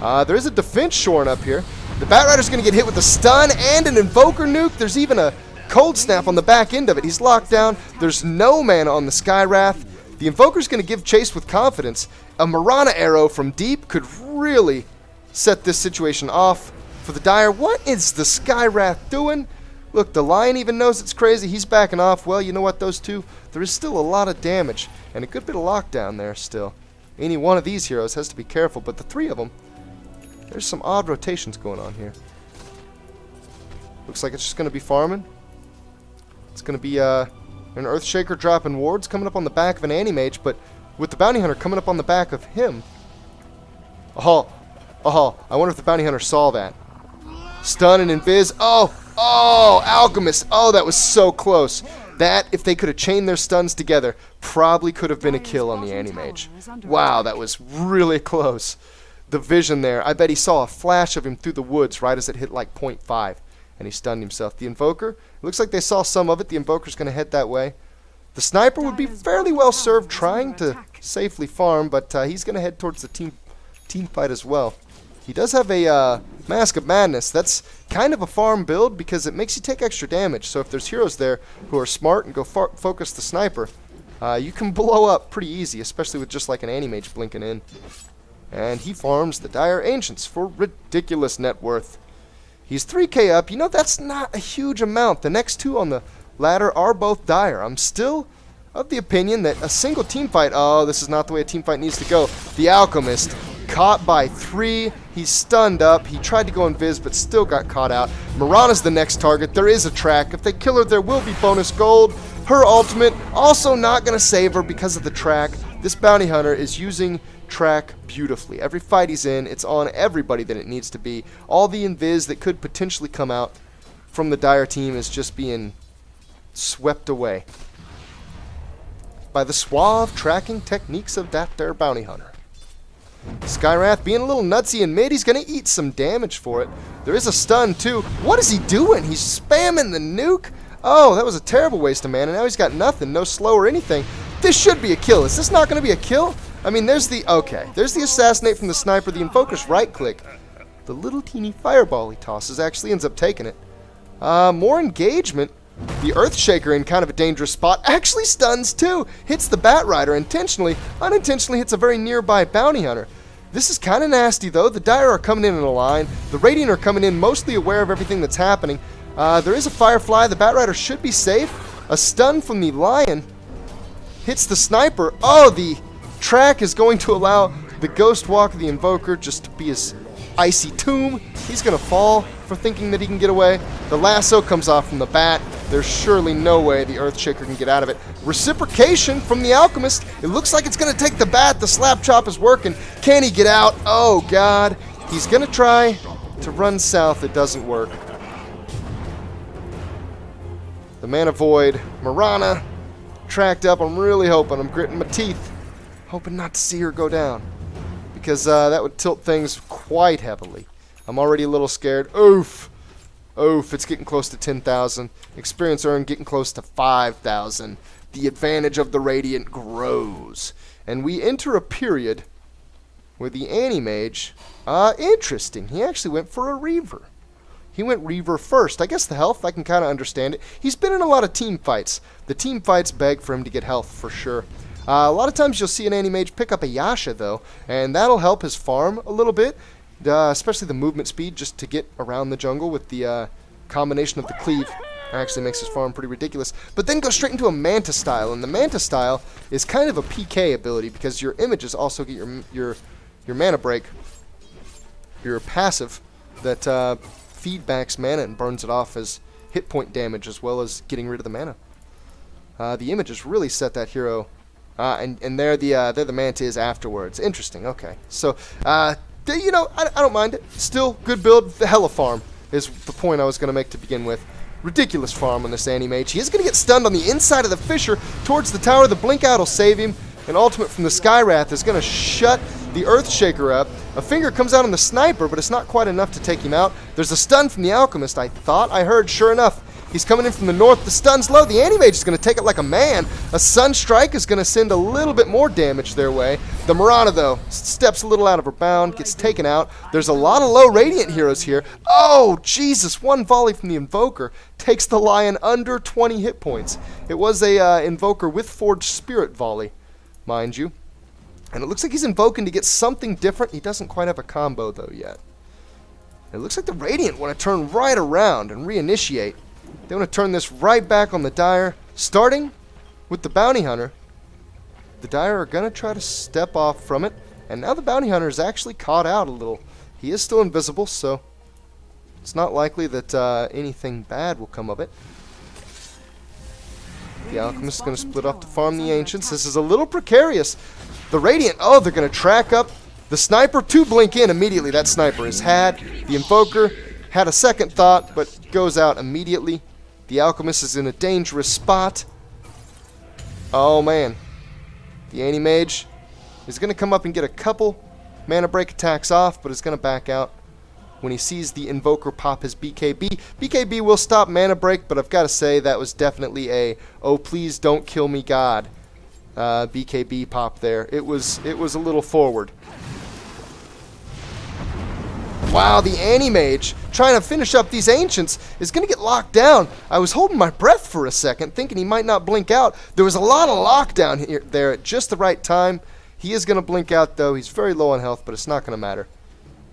There is a defense shoring up here. The Batrider's going to get hit with a stun and an Invoker nuke. There's even a Cold Snap on the back end of it. He's locked down. There's no mana on the Skywrath. The Invoker's going to give chase with confidence. A Mirana arrow from deep could really set this situation off for the Dire. What is the Skywrath doing? Look, the Lion even knows it's crazy. He's backing off. Well, you know what, those two, there is still a lot of damage and a good bit of lockdown there still. Any one of these heroes has to be careful, but the three of them, there's some odd rotations going on here. Looks like it's just going to be farming. It's going to be an Earthshaker dropping wards coming up on the back of an anti-mage, but with the Bounty Hunter coming up on the back of him. I wonder if the Bounty Hunter saw that. Stun and Invis. Oh, Alchemist. Oh, that was so close. That, if they could have chained their stuns together, probably could have been a kill on the anti-mage. Wow, that was really close. The vision there. I bet he saw a flash of him through the woods right as it hit like 0.5, and he stunned himself. The Invoker, it looks like they saw some of it. The Invoker's going to head that way. The Sniper would be fairly well served trying to safely farm, but he's going to head towards the team fight as well. He does have a Mask of Madness. That's kind of a farm build because it makes you take extra damage. So if there's heroes there who are smart and go focus the Sniper, you can blow up pretty easy, especially with just like an anti-mage blinking in. And he farms the Dire Ancients for ridiculous net worth. He's 3k up. You know, that's not a huge amount. The next two on the ladder are both Dire. I'm still of the opinion that a single team fight, oh, this is not the way a team fight needs to go. The Alchemist, caught by 3. He's stunned up. He tried to go invis, but still got caught out. Mirana's the next target. There is a track. If they kill her, there will be bonus gold. Her ultimate, also not going to save her because of the track. This Bounty Hunter is using track beautifully. Every fight he's in, it's on everybody that it needs to be. All the invis that could potentially come out from the Dire team is just being swept away by the suave tracking techniques of that there Bounty Hunter. Skywrath being a little nutsy in mid. He's going to eat some damage for it. There is a stun, too. What is he doing? He's spamming the nuke? Oh, that was a terrible waste of mana. Now he's got nothing. No slow or anything. This should be a kill. Is this not going to be a kill? I mean, there's the... Okay. There's the Assassinate from the Sniper. The Invoker's right-click. The little teeny fireball he tosses actually ends up taking it. More engagement. The Earthshaker in kind of a dangerous spot actually stuns too. Hits the Batrider intentionally. Unintentionally hits a very nearby Bounty Hunter. This is kind of nasty though. The Dire are coming in a line. The Radiant are coming in mostly aware of everything that's happening. There is a Firefly. The Batrider should be safe. A stun from the Lion hits the Sniper. Oh, the track is going to allow the Ghost Walk of the Invoker just to be his icy tomb. He's going to fall for thinking that he can get away. The lasso comes off from the bat. There's surely no way the Earthshaker can get out of it. Reciprocation from the Alchemist. It looks like it's going to take the bat. The slap chop is working. Can he get out? Oh, God. He's going to try to run south. It doesn't work. The Mana Void. Mirana tracked up. I'm really hoping. I'm gritting my teeth. Hoping not to see her go down. Because that would tilt things quite heavily. I'm already a little scared. Oof. Oof, it's getting close to 10,000. Experience earned getting close to 5,000. The advantage of the Radiant grows. And we enter a period where the anti-mage, interesting. He actually went for a Reaver. He went Reaver first. I guess the health, I can kind of understand it. He's been in a lot of team fights. The team fights beg for him to get health for sure. A lot of times you'll see an anti-mage pick up a Yasha though, and that'll help his farm a little bit. Especially the movement speed just to get around the jungle with the combination of the cleave actually makes his farm pretty ridiculous. But then go straight into a Manta style, and the Manta style is kind of a PK ability because your images also get your mana break, your passive that feedbacks mana and burns it off as hit point damage as well as getting rid of the mana. The images really set that hero And they're the mantis afterwards. Interesting. Okay. So, you know, I don't mind it. Still, good build. The hella farm is the point I was going to make to begin with. Ridiculous farm on this anti-mage. He is going to get stunned on the inside of the fissure towards the tower. The blink out will save him. An ultimate from the Skywrath is going to shut the Earthshaker up. A finger comes out on the sniper, but it's not quite enough to take him out. There's a stun from the Alchemist. I thought I heard. Sure enough, he's coming in from the north. The stun's low. The anti-mage is going to take it like a man. A Sunstrike is going to send a little bit more damage their way. The Marana, though, steps a little out of her bound, gets taken out. There's a lot of low Radiant heroes here. Oh, Jesus. One volley from the Invoker takes the Lion under 20 hit points. It was a Invoker with Forged Spirit volley, mind you. And it looks like he's invoking to get something different. He doesn't quite have a combo, though, yet. It looks like the Radiant want to turn right around and reinitiate. They want to turn this right back on the Dire, starting with the Bounty Hunter. The Dire are going to try to step off from it, and now the Bounty Hunter is actually caught out a little. He is still invisible, so it's not likely that anything bad will come of it. The Alchemist is going to split off to farm the Ancients. This is a little precarious. The Radiant, oh, they're going to track up the Sniper to blink in immediately. That Sniper is had. The Invoker had a second thought, but goes out immediately. The Alchemist is in a dangerous spot. Oh, man. The anti-mage is going to come up and get a couple mana break attacks off, but is going to back out when he sees the Invoker pop his BKB. BKB will stop mana break, but I've got to say that was definitely a, oh, please don't kill me, God, BKB pop there. It was a little forward. Wow, the anti-mage trying to finish up these Ancients is going to get locked down. I was holding my breath for a second, thinking he might not blink out. There was a lot of lockdown here, there at just the right time. He is going to blink out, though. He's very low on health, but it's not going to matter.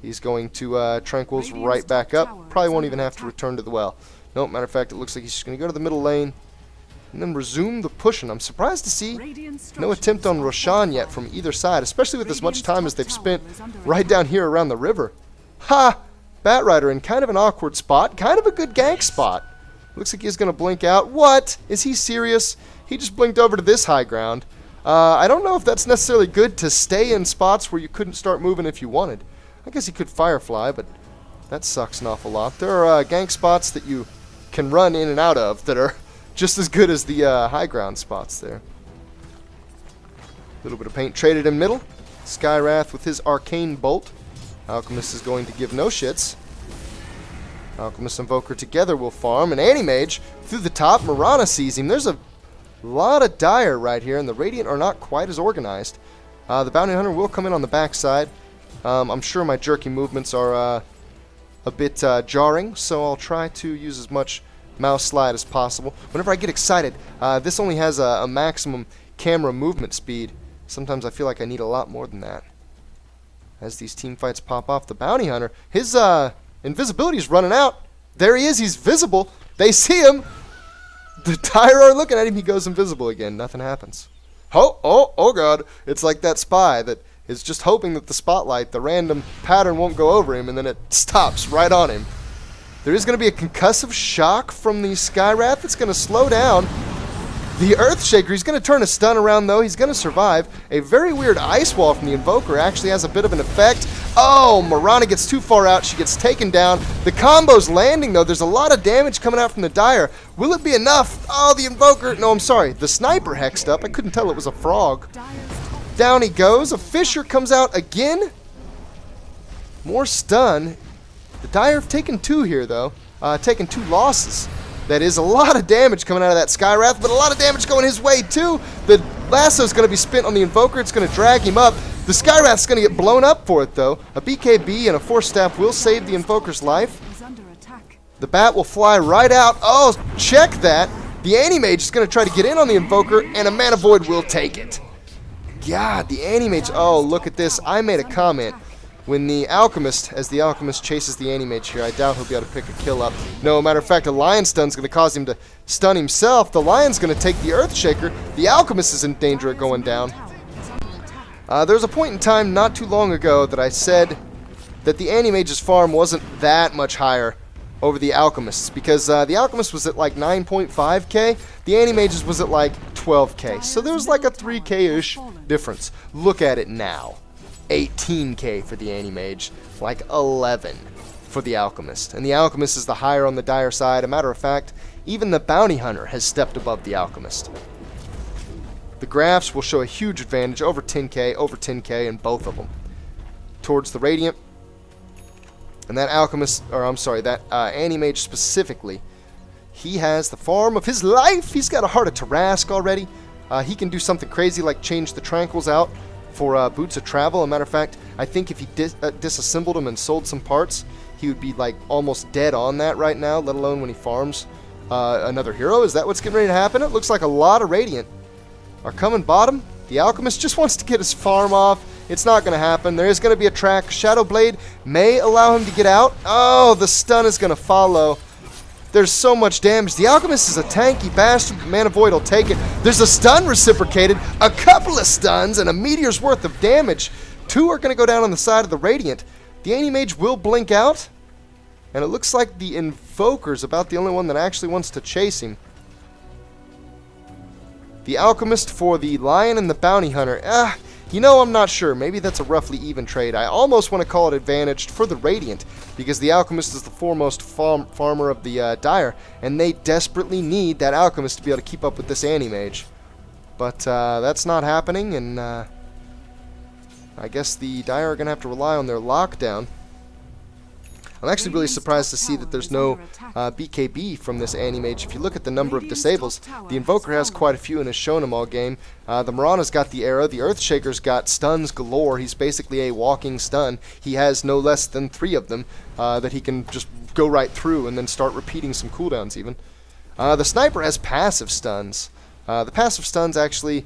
He's going to Tranquils right back up. Probably won't even have to return to the well. No, matter of fact, it looks like he's just going to go to the middle lane and then resume the pushing. I'm surprised to see no attempt on Roshan yet from either side, especially with as much time as they've spent right down here around the river. Ha! Batrider in kind of an awkward spot. Kind of a good gank spot. Looks like he's going to blink out. What? Is he serious? He just blinked over to this high ground. I don't know if that's necessarily good to stay in spots where you couldn't start moving if you wanted. I guess he could Firefly, but that sucks an awful lot. There are gank spots that you can run in and out of that are just as good as the high ground spots there. A little bit of paint traded in middle. Skywrath with his Arcane Bolt. Alchemist is going to give no shits. Alchemist and Invoker together will farm. An anti-mage through the top. Marana sees him. There's a lot of Dire right here, and the Radiant are not quite as organized. The Bounty Hunter will come in on the backside. I'm sure my jerky movements are a bit jarring, so I'll try to use as much mouse slide as possible. Whenever I get excited, this only has a maximum camera movement speed. Sometimes I feel like I need a lot more than that. As these team fights pop off, the Bounty Hunter, his invisibility is running out. There he is. He's visible. They see him. The Dire are looking at him. He goes invisible again. Nothing happens. Oh, God. It's like that spy that is just hoping that the spotlight, the random pattern won't go over him, and then it stops right on him. There is going to be a concussive shock from the Skywrath. It's going to slow down the Earthshaker. He's going to turn a stun around, though. He's going to survive. A very weird Ice Wall from the Invoker actually has a bit of an effect. Oh, Marana gets too far out. She gets taken down. The combo's landing, though. There's a lot of damage coming out from the Dire. Will it be enough? Oh, the Invoker. No, I'm sorry. The Sniper hexed up. I couldn't tell it was a frog. Down he goes. A Fissure comes out again. More stun. The Dire have taken two here, though. Taken two losses. That is a lot of damage coming out of that Skywrath, but a lot of damage going his way, too. The lasso's going to be spent on the Invoker. It's going to drag him up. The Skywrath's going to get blown up for it, though. A BKB and a Force Staff will save the Invoker's life. The Bat will fly right out. Oh, check that. The anti-mage is going to try to get in on the Invoker, and a Mana Void will take it. God, the anti-mage. Oh, look at this. I made a comment. When the Alchemist, as the Alchemist chases the anti-mage here, I doubt he'll be able to pick a kill up. No, matter of fact, a Lion Stun's going to cause him to stun himself. The Lion's going to take the Earthshaker. The Alchemist is in danger of going down. There was a point in time not too long ago that I said that the anti-mage's farm wasn't that much higher over the Alchemist's, because the Alchemist was at like 9.5k, the anti-mage's was at like 12k. So there's like a 3k-ish difference. Look at it now. 18k for the anti-mage, like 11 for the alchemist. And the alchemist is the higher on the dire side. A matter of fact, even the bounty hunter has stepped above the alchemist. The graphs will show a huge advantage, over 10k in both of them. Towards the radiant. And that alchemist, or I'm sorry, that anti-mage specifically, he has the farm of his life. He's got a Heart of Tarask already. He can do something crazy like change the Tranquils out for Boots of Travel. As a matter of fact, I think if he disassembled them and sold some parts, he would be like almost dead on that right now, let alone when he farms another hero. Is that what's getting ready to happen? It looks like a lot of Radiant are coming bottom. The Alchemist just wants to get his farm off. It's not going to happen. There is going to be a track. Shadow Blade may allow him to get out. Oh, the stun is going to follow. There's so much damage. The Alchemist is a tanky bastard, but Mana Void will take it. There's a stun reciprocated, a couple of stuns, and a meteor's worth of damage. 2 are going to go down on the side of the Radiant. The Anti-Mage will blink out, and it looks like the Invoker's about the only one that actually wants to chase him. The Alchemist for the Lion and the Bounty Hunter. You know, I'm not sure. Maybe that's a roughly even trade. I almost want to call it advantaged for the Radiant, because the Alchemist is the foremost farmer of the Dire, and they desperately need that Alchemist to be able to keep up with this Anti-Mage. But that's not happening, and I guess the Dire are going to have to rely on their lockdown. I'm actually really surprised to see that there's no BKB from this Anti-Mage. If you look at the number of disables, the Invoker has quite a few and has shown them all game. The Mirana's got the arrow. The Earthshaker's got stuns galore. He's basically a walking stun. He has no less than 3 of them that he can just go right through and then start repeating some cooldowns even. The Sniper has passive stuns. The passive stuns actually,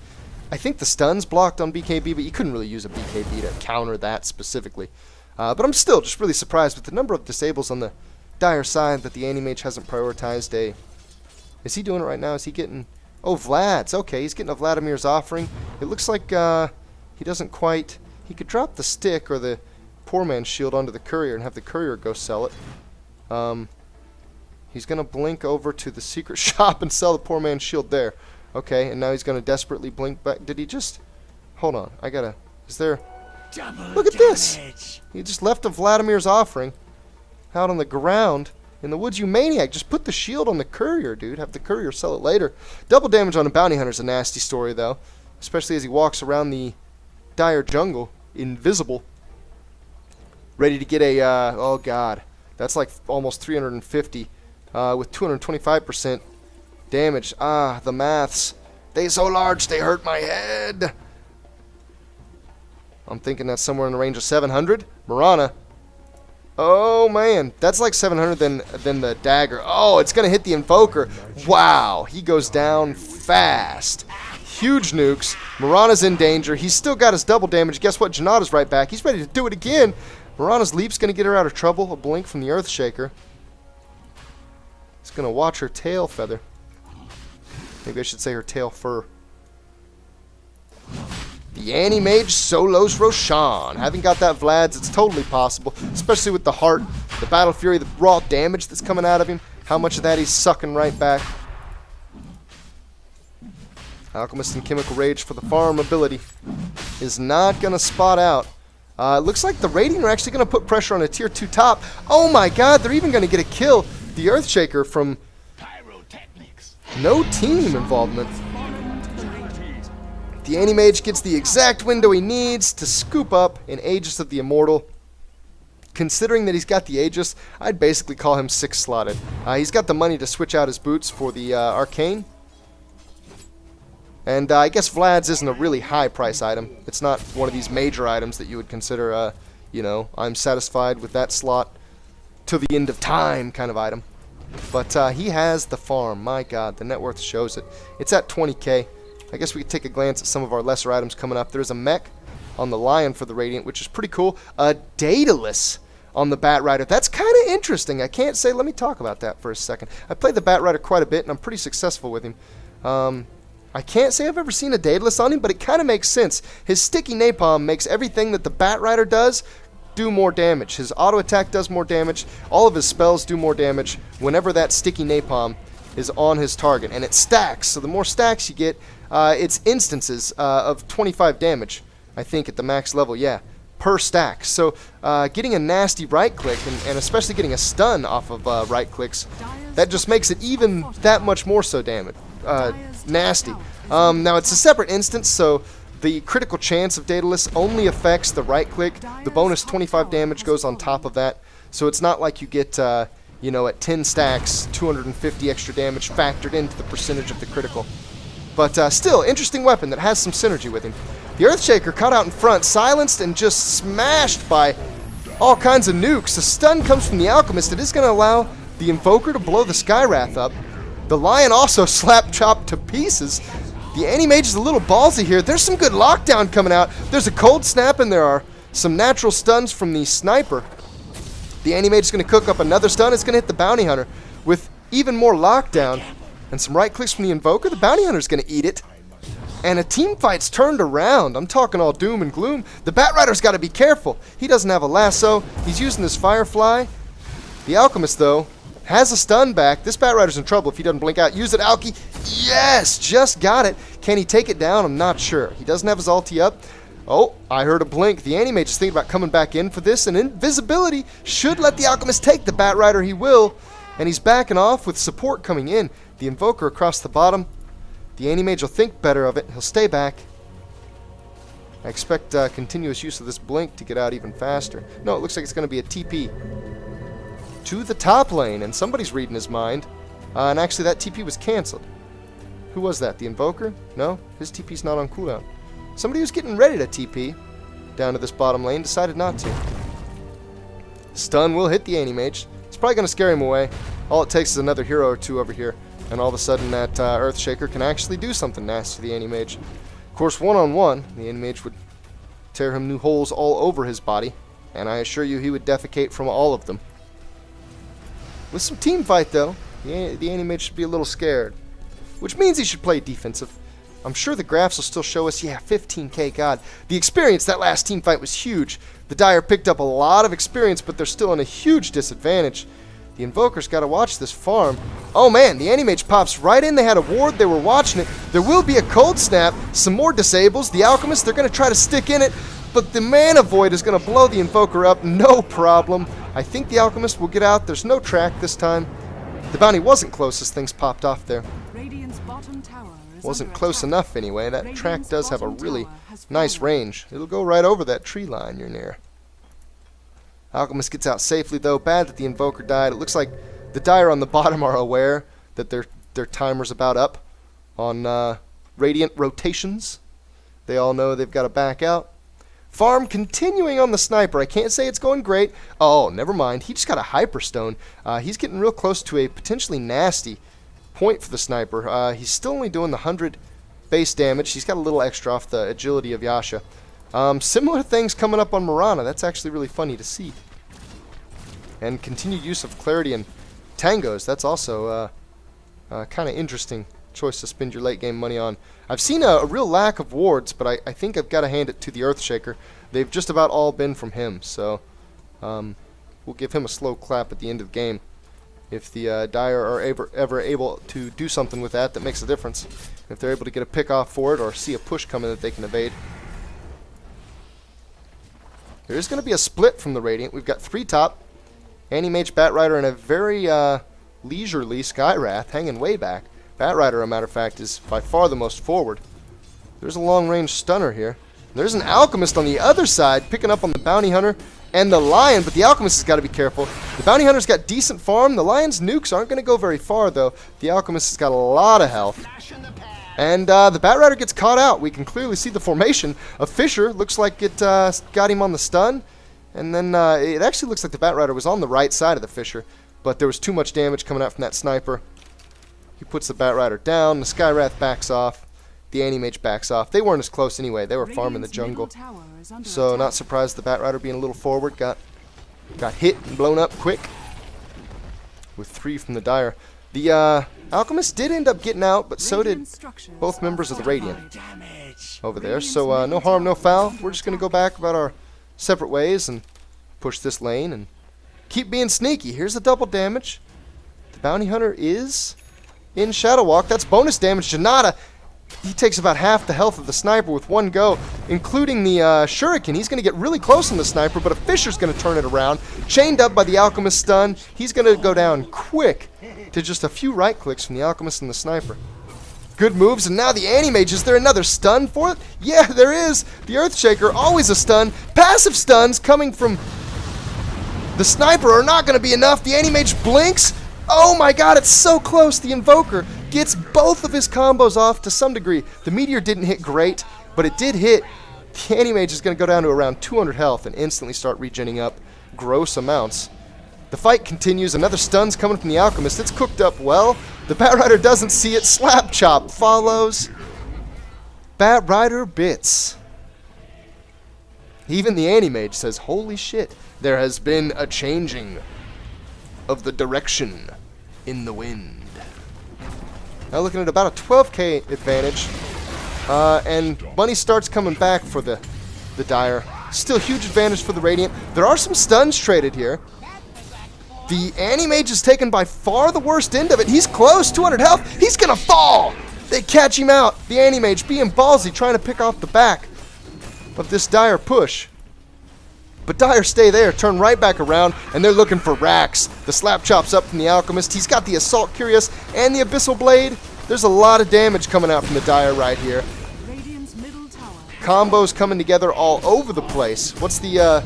I think the stuns blocked on BKB, but you couldn't really use a BKB to counter that specifically. But I'm still just really surprised with the number of disables on the Dire side that the Anti-Mage hasn't prioritized a... Is he doing it right now? Is he getting... Oh, Vlad's. Okay, he's getting a Vladimir's Offering. It looks like he doesn't quite... He could drop the stick or the Poor Man's Shield onto the Courier and have the Courier go sell it. He's going to blink over to the secret shop and sell the Poor Man's Shield there. Okay, and now he's going to desperately blink back. Did he just... Hold on. I gotta... Is there... Look at this! He just left a Vladimir's Offering out on the ground in the woods. You maniac! Just put the shield on the Courier, dude. Have the Courier sell it later. Double damage on a Bounty Hunter's a nasty story, though. Especially as he walks around the Dire jungle, invisible. Ready to get a, oh god. That's like almost 350 with 225% damage. The maths. They so large, they hurt my head. I'm thinking that's somewhere in the range of 700. Mirana. Oh, man. That's like 700 than the dagger. Oh, it's going to hit the Invoker. Wow. He goes down fast. Huge nukes. Mirana's in danger. He's still got his double damage. Guess what? Janata's right back. He's ready to do it again. Mirana's leap's going to get her out of trouble. A blink from the Earthshaker. He's going to watch her tail feather. Maybe I should say her tail fur. The Anti-Mage solos Roshan. Having got that Vlad's, it's totally possible, especially with the heart, the Battle Fury, the raw damage that's coming out of him. How much of that he's sucking right back. Alchemist and Chemical Rage for the farm ability is not going to spot out. It looks like the Radiant are actually going to put pressure on a tier 2 top. Oh my god, they're even going to get a kill. The Earthshaker from no team involvement. The Anti-Mage gets the exact window he needs to scoop up an Aegis of the Immortal. Considering that he's got the Aegis, I'd basically call him 6-slotted. He's got the money to switch out his boots for the Arcane. And I guess Vlad's isn't a really high price item. It's not one of these major items that you would consider, you know, I'm satisfied with that slot till the end of time kind of item. But he has the farm. My god, the net worth shows it. It's at 20k. I guess we could take a glance at some of our lesser items coming up. There's a mech on the Lion for the Radiant, which is pretty cool. A Daedalus on the Bat Rider. That's kind of interesting. I can't say. Let me talk about that for a second. I played the Bat Rider quite a bit, and I'm pretty successful with him. I can't say I've ever seen a Daedalus on him, but it kind of makes sense. His sticky napalm makes everything that the Bat Rider does do more damage. His auto attack does more damage. All of his spells do more damage whenever that sticky napalm is on his target, and it stacks. So the more stacks you get, it's instances of 25 damage, I think, at the max level, yeah, per stack. So getting a nasty right-click, and especially getting a stun off of right-clicks, that just makes it even that much more so nasty. Now, it's a separate instance, so the critical chance of Daedalus only affects the right-click. The bonus 25 damage goes on top of that, so it's not like you get, you know, at 10 stacks, 250 extra damage factored into the percentage of the critical. But still, interesting weapon that has some synergy with him. The Earthshaker caught out in front, silenced and just smashed by all kinds of nukes. The stun comes from the Alchemist. It is going to allow the Invoker to blow the Skywrath up. The Lion also slap-chopped to pieces. The anti-mage is a little ballsy here. There's some good lockdown coming out. There's a cold snap, and there are some natural stuns from the Sniper. The anti-mage is going to cook up another stun. It's going to hit the Bounty Hunter with even more lockdown. And some right clicks from the Invoker. The Bounty Hunter is going to eat it. And a team fight's turned around. I'm talking all doom and gloom. The Batrider's got to be careful. He doesn't have a lasso. He's using his Firefly. The Alchemist, though, has a stun back. This Batrider's in trouble if he doesn't blink out. Use it, Alki. Yes! Just got it. Can he take it down? I'm not sure. He doesn't have his ulti up. Oh, I heard a blink. The anti-mage is thinking about coming back in for this, and invisibility should let the Alchemist take the Batrider. He will. And he's backing off with support coming in. The Invoker across the bottom. The anti-mage will think better of it. He'll stay back. I expect continuous use of this blink to get out even faster. No, it looks like it's going to be a TP to the top lane, and somebody's reading his mind. And actually, that TP was canceled. Who was that? The Invoker? No, his TP's not on cooldown. Somebody who's getting ready to TP down to this bottom lane decided not to. Stun will hit the anti-mage. It's probably going to scare him away. All it takes is another hero or two over here, and all of a sudden that Earthshaker can actually do something nasty to the anti-mage. Of course, one-on-one, the anti-mage would tear him new holes all over his body, and I assure you he would defecate from all of them. With some team fight, though, the anti-mage should be a little scared, which means he should play defensive. I'm sure the graphs will still show us, yeah, 15k, God. The experience, that last team fight was huge. The Dire picked up a lot of experience, but they're still in a huge disadvantage. The Invoker's got to watch this farm. Oh man, the anti-mage pops right in. They had a ward. They were watching it. There will be a cold snap. Some more disables. The Alchemist, they're going to try to stick in it, but the Mana Void is going to blow the Invoker up. No problem. I think the Alchemist will get out. There's no track this time. The bounty wasn't close as things popped off there. Wasn't close enough anyway. That track does have a really nice range. It'll go right over that tree line you're near. Alchemist gets out safely, though. Bad that the Invoker died. It looks like the Dire on the bottom are aware that their timer's about up on Radiant rotations. They all know they've got to back out. Farm continuing on the Sniper. I can't say it's going great. Oh, never mind. He just got a Hyperstone. He's getting real close to a potentially nasty point for the Sniper. He's still only doing the 100 base damage. He's got a little extra off the agility of Yasha. Similar things coming up on Mirana. That's actually really funny to see. And continued use of Clarity and Tangos. That's also kind of interesting choice to spend your late game money on. I've seen a real lack of wards, but I think I've got to hand it to the Earthshaker. They've just about all been from him, so we'll give him a slow clap at the end of the game. If the Dire are ever able to do something with that makes a difference. If they're able to get a pick off for it or see a push coming that they can evade. There is going to be a split from the Radiant. We've got 3 top, anti-mage, Batrider, and a very leisurely Skywrath hanging way back. Batrider, as a matter of fact, is by far the most forward. There's a long-range stunner here. There's an Alchemist on the other side picking up on the Bounty Hunter and the Lion, but the Alchemist has got to be careful. The Bounty Hunter's got decent farm. The Lion's nukes aren't going to go very far, though. The Alchemist has got a lot of health. And the Batrider gets caught out. We can clearly see the formation of Fisher. Looks like it got him on the stun. And then it actually looks like the Batrider was on the right side of the Fisher, but there was too much damage coming out from that Sniper. He puts the Batrider down. The Skywrath backs off. The anti-mage backs off. They weren't as close anyway. They were farming the jungle. So not surprised the Batrider being a little forward. Got hit and blown up quick with 3 from the Dire. The Alchemist did end up getting out, but so did both members of the Radiant over there. So no harm, no foul. We're just going to go back about our separate ways and push this lane and keep being sneaky. Here's the double damage. The Bounty Hunter is in Shadow Walk. That's bonus damage. Janata he takes about half the health of the sniper with one go, including the shuriken. He's going to get really close on the sniper, but a Fisher's going to turn it around. Chained up by the alchemist stun. He's going to go down quick to just a few right clicks from the alchemist and the sniper. Good moves, and now the anti-mage. Is there another stun for it? Yeah, there is. The Earthshaker, always a stun. Passive stuns coming from the sniper are not going to be enough. The anti-mage blinks. Oh my god, it's so close. The Invoker gets both of his combos off to some degree. The Meteor didn't hit great, but it did hit. The anti-mage is going to go down to around 200 health and instantly start regenning up gross amounts. The fight continues. Another stun's coming from the alchemist. It's cooked up well. The Bat Rider doesn't see it. Slap chop follows. Bat Rider bits. Even the anti-mage says, holy shit, there has been a changing of the direction in the wind. Now looking at about a 12k advantage. And money starts coming back for the Dire. Still huge advantage for the Radiant. There are some stuns traded here. The anti-mage is taken by far the worst end of it. He's close, 200 health. He's gonna fall. They catch him out. The anti-mage being ballsy, trying to pick off the back of this Dire push. But Dire stay there, turn right back around, and they're looking for racks. The slap chops up from the alchemist. He's got the Assault Curious and the Abyssal Blade. There's a lot of damage coming out from the Dire right here. Combos coming together all over the place. What's the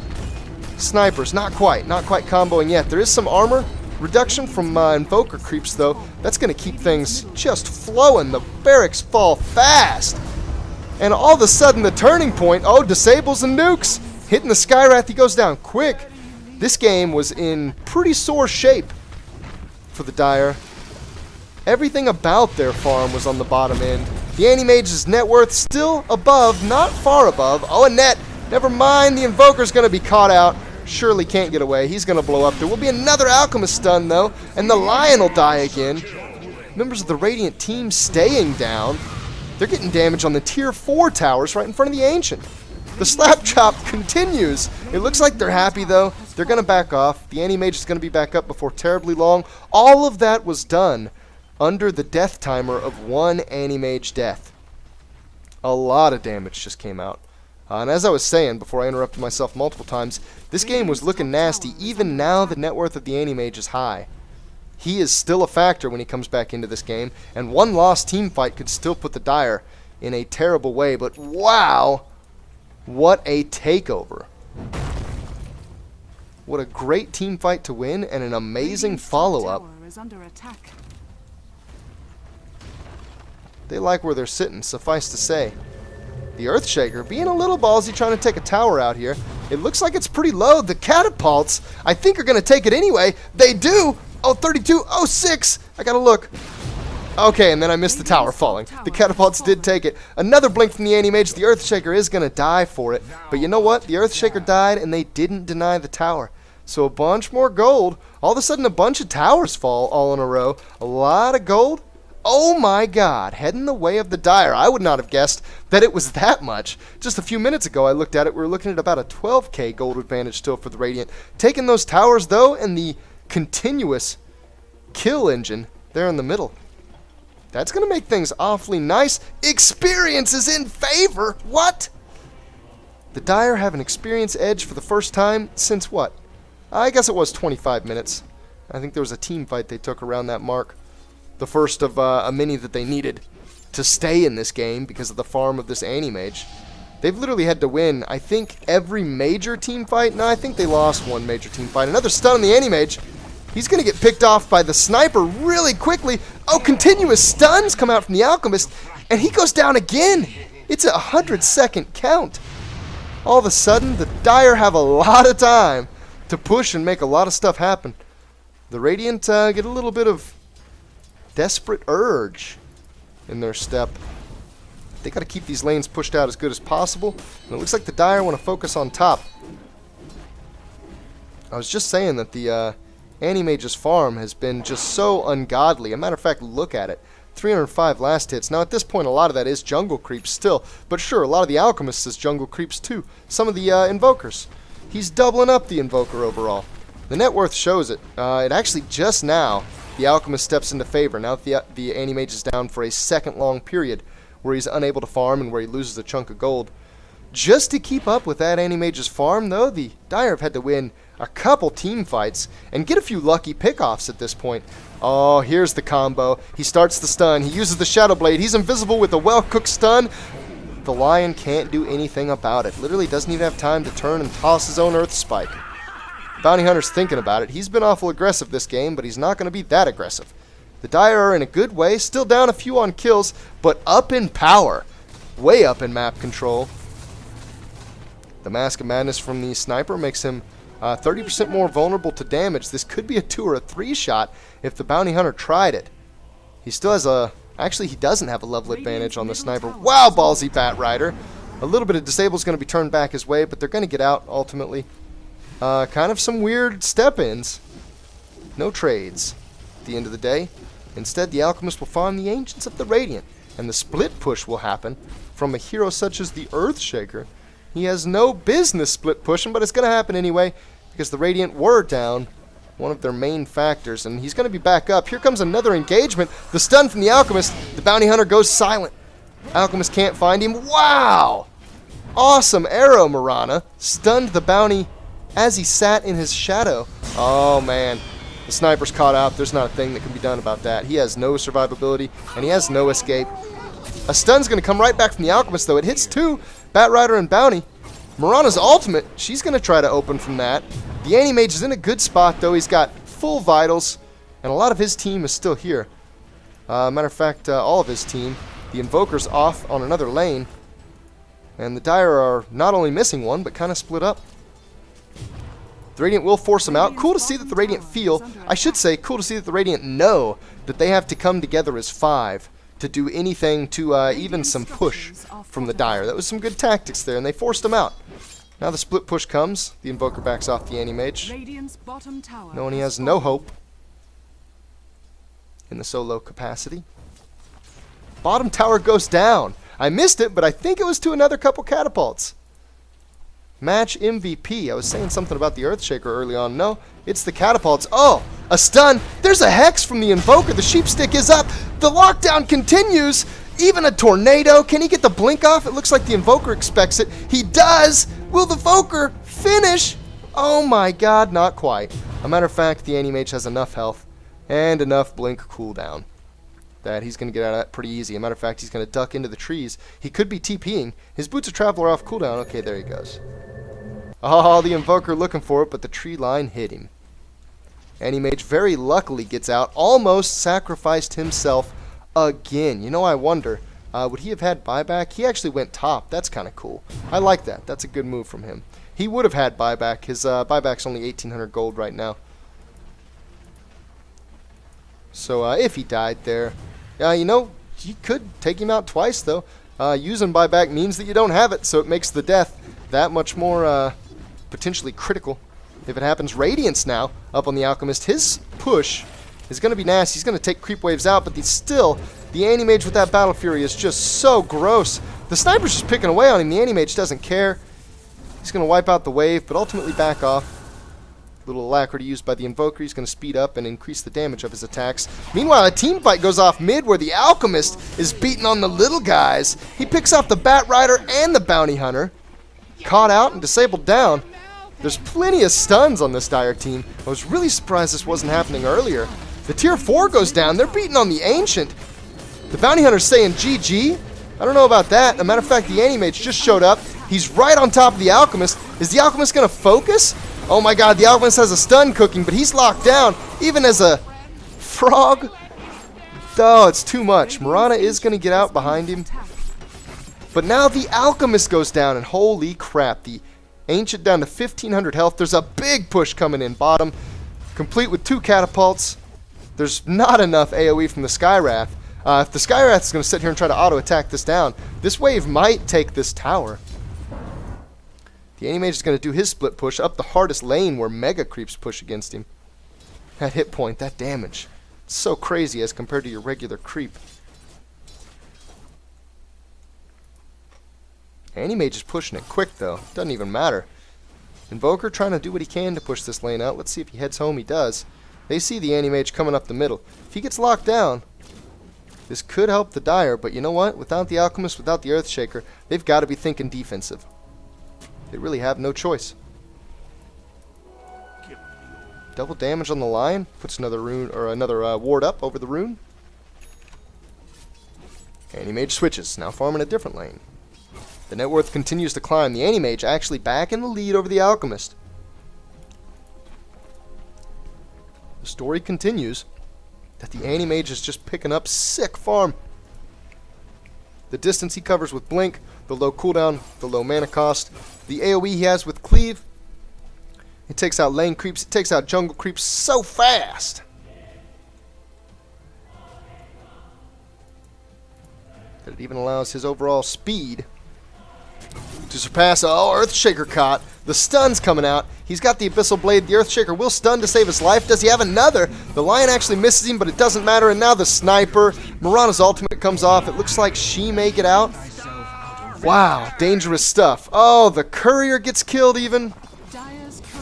snipers? Not quite comboing yet. There is some armor reduction from Invoker creeps though. That's going to keep things just flowing. The barracks fall fast. And all of a sudden the turning point, oh, disables and nukes. Hitting the Skywrath, he goes down quick. This game was in pretty sore shape for the Dire. Everything about their farm was on the bottom end. The anti-mage's net worth still above, not far above. Oh, a net. Never mind, the Invoker's going to be caught out. Surely can't get away. He's going to blow up. There will be another Alchemist stun, though, and the Lion will die again. Members of the Radiant team staying down. They're getting damage on the Tier 4 towers right in front of the Ancient. The slap chop continues. It looks like they're happy, though. They're going to back off. The anti-mage is going to be back up before terribly long. All of that was done under the death timer of one anti-mage death. A lot of damage just came out. And as I was saying before I interrupted myself multiple times, this game was looking nasty. Even now, the net worth of the anti-mage is high. He is still a factor when he comes back into this game, and one lost team fight could still put the Dire in a terrible way. But wow, what a takeover. What a great team fight to win, and an amazing follow-up. They like where they're sitting, suffice to say. The Earthshaker being a little ballsy, trying to take a tower out here. It looks like it's pretty low. The catapults, I think, are going to take it anyway. They do. Oh, 32. Oh, 6. I got to look. Okay, and then I missed the tower falling. The catapults did take it. Another blink from the anti-mage. The Earthshaker is going to die for it. But you know what? The Earthshaker died, and they didn't deny the tower. So a bunch more gold. All of a sudden, a bunch of towers fall all in a row. A lot of gold. Oh my god, heading the way of the Dire. I would not have guessed that it was that much. Just a few minutes ago I looked at it, we were looking at about a 12k gold advantage still for the Radiant. Taking those towers though, and the continuous kill engine there in the middle. That's going to make things awfully nice. Experience is in favor. What? The Dire have an experience edge for the first time since what? I guess it was 25 minutes. I think there was a team fight they took around that mark. The first of a many that they needed to stay in this game because of the farm of this anti-mage. They've literally had to win, I think, every major team fight. No, I think they lost one major team fight. Another stun on the anti-mage. He's going to get picked off by the sniper really quickly. Oh, continuous stuns come out from the alchemist, and he goes down again. It's a 100-second count. All of a sudden, the Dire have a lot of time to push and make a lot of stuff happen. The Radiant get a little bit of desperate urge in their step. They got to keep these lanes pushed out as good as possible, and it looks like the Dire want to focus on top. I was just saying that the anti-mage's farm has been just so ungodly. A matter of fact, look at it. 305 last hits. Now at this point a lot of that is jungle creeps still, but sure, a lot of the alchemists is jungle creeps too. Some of the invokers. He's doubling up the invoker overall. The net worth shows it. It actually just now the alchemist steps into favor. Now that the anti-mage is down for a second long period. where he's unable to farm and where he loses a chunk of gold. Just to keep up with that anti-mage's farm, though, the Dire have had to win a couple team fights and get a few lucky pickoffs at this point. Oh, here's the combo. He starts the stun. He uses the Shadow Blade. He's invisible with a well-cooked stun. The Lion can't do anything about it. Literally doesn't even have time to turn and toss his own Earth Spike. Bounty Hunter's thinking about it. He's been awful aggressive this game, but he's not going to be that aggressive. The Dire are in a good way, still down a few on kills, but up in power. Way up in map control. The Mask of Madness from the Sniper makes him 30% more vulnerable to damage. This could be a 2 or a 3 shot if the Bounty Hunter tried it. He still has a... Actually, he doesn't have a level advantage on the Sniper. Wow, ballsy Bat Rider. A little bit of disable is going to be turned back his way, but they're going to get out ultimately. Kind of some weird step-ins. No trades at the end of the day. Instead, the Alchemist will farm the Ancients of the Radiant, and the split push will happen from a hero such as the Earthshaker. He has no business split pushing, but it's going to happen anyway because the Radiant were down, one of their main factors, and he's going to be back up. Here comes another engagement. The stun from the Alchemist. The Bounty Hunter goes silent. Alchemist can't find him. Wow! Awesome arrow, Mirana. Stunned the Bounty as he sat in his shadow. Oh, man. The Sniper's caught out. There's not a thing that can be done about that. He has no survivability, and he has no escape. A stun's going to come right back from the Alchemist, though. It hits 2, Bat Rider and Bounty. Mirana's ultimate, she's going to try to open from that. The anti-mage is in a good spot, though. He's got full vitals, and a lot of his team is still here. Matter of fact, all of his team. The Invoker's off on another lane, and the Dire are not only missing one, but kind of split up. The Radiant will force them out. Cool to see that the Radiant feel, I should say, cool to see that the Radiant know that they have to come together as 5 to do anything to even some push from the Dire. That was some good tactics there, and they forced them out. Now the split push comes. The Invoker backs off the anti-mage, knowing he has no hope in the solo capacity. Bottom tower goes down. I missed it, but I think it was to another couple catapults. Match MVP. I was saying something about the Earthshaker early on. No, it's the catapults. Oh, a stun. There's a hex from the Invoker. The sheepstick is up. The lockdown continues. Even a tornado. Can he get the blink off? It looks like the Invoker expects it. He does. Will the Invoker finish? Oh my god, not quite. A matter of fact, the anti-mage has enough health and enough blink cooldown that he's going to get out of that pretty easy. A matter of fact, he's going to duck into the trees. He could be TPing. His Boots of Travel are off cooldown. Okay, there he goes. Oh, the Invoker looking for it, but the tree line hit him. Anti-mage very luckily gets out. Almost sacrificed himself again. You know, I wonder, would he have had buyback? He actually went top. That's kind of cool. I like that. That's a good move from him. He would have had buyback. His buyback's only 1,800 gold right now. So if he died there, you know, you could take him out twice, though. Using buyback means that you don't have it, so it makes the death that much more potentially critical. If it happens, Radiance now up on the Alchemist. His push is going to be nasty. He's going to take creep waves out, but the anti-mage with that Battle Fury is just so gross. The Sniper's just picking away on him. The anti-mage doesn't care. He's going to wipe out the wave, but ultimately back off. Little alacrity used by the Invoker. He's going to speed up and increase the damage of his attacks. Meanwhile, a team fight goes off mid where the Alchemist is beating on the little guys. He picks off the Bat Rider and the Bounty Hunter. Caught out and disabled down. There's plenty of stuns on this Dire team. I was really surprised this wasn't happening earlier. The tier 4 goes down. They're beating on the Ancient. The Bounty Hunter's saying GG. I don't know about that. As a matter of fact, the anti-mage just showed up. He's right on top of the Alchemist. Is the Alchemist going to focus? Oh my god, the Alchemist has a stun cooking, but he's locked down, even as a frog. Oh, it's too much. Mirana is going to get out behind him. But now the Alchemist goes down, and holy crap, the Ancient down to 1,500 health. There's a big push coming in bottom, complete with 2 catapults. There's not enough AoE from the Skywrath. If the Skywrath is going to sit here and try to auto-attack this down, this wave might take this tower. The anti-mage is going to do his split push up the hardest lane where Mega Creeps push against him. That hit point, that damage, it's so crazy as compared to your regular creep. Anti-mage is pushing it quick, though. Doesn't even matter. Invoker trying to do what he can to push this lane out. Let's see if he heads home. He does. They see the anti-mage coming up the middle. If he gets locked down, This could help the Dire, but you know what? Without the Alchemist, without the Earthshaker, they've got to be thinking defensive. They really have no choice. Double damage on the Lion. Puts another rune, or another ward up over the rune. Anti-mage switches, now farming a different lane. The net worth continues to climb. The anti-mage actually back in the lead over the Alchemist. The story continues that the anti-mage is just picking up sick farm. The distance he covers with Blink, the low cooldown, the low mana cost, the AoE he has with Cleave. It takes out lane creeps, it takes out jungle creeps so fast. That it even allows his overall speed to surpass. Oh, Earthshaker caught. The stun's coming out. He's got the Abyssal Blade. The Earthshaker will stun to save his life. Does he have another? The Lion actually misses him, but it doesn't matter. And now the Sniper. Mirana's ultimate comes off. It looks like she may get out. Wow, dangerous stuff. Oh, the Courier gets killed even.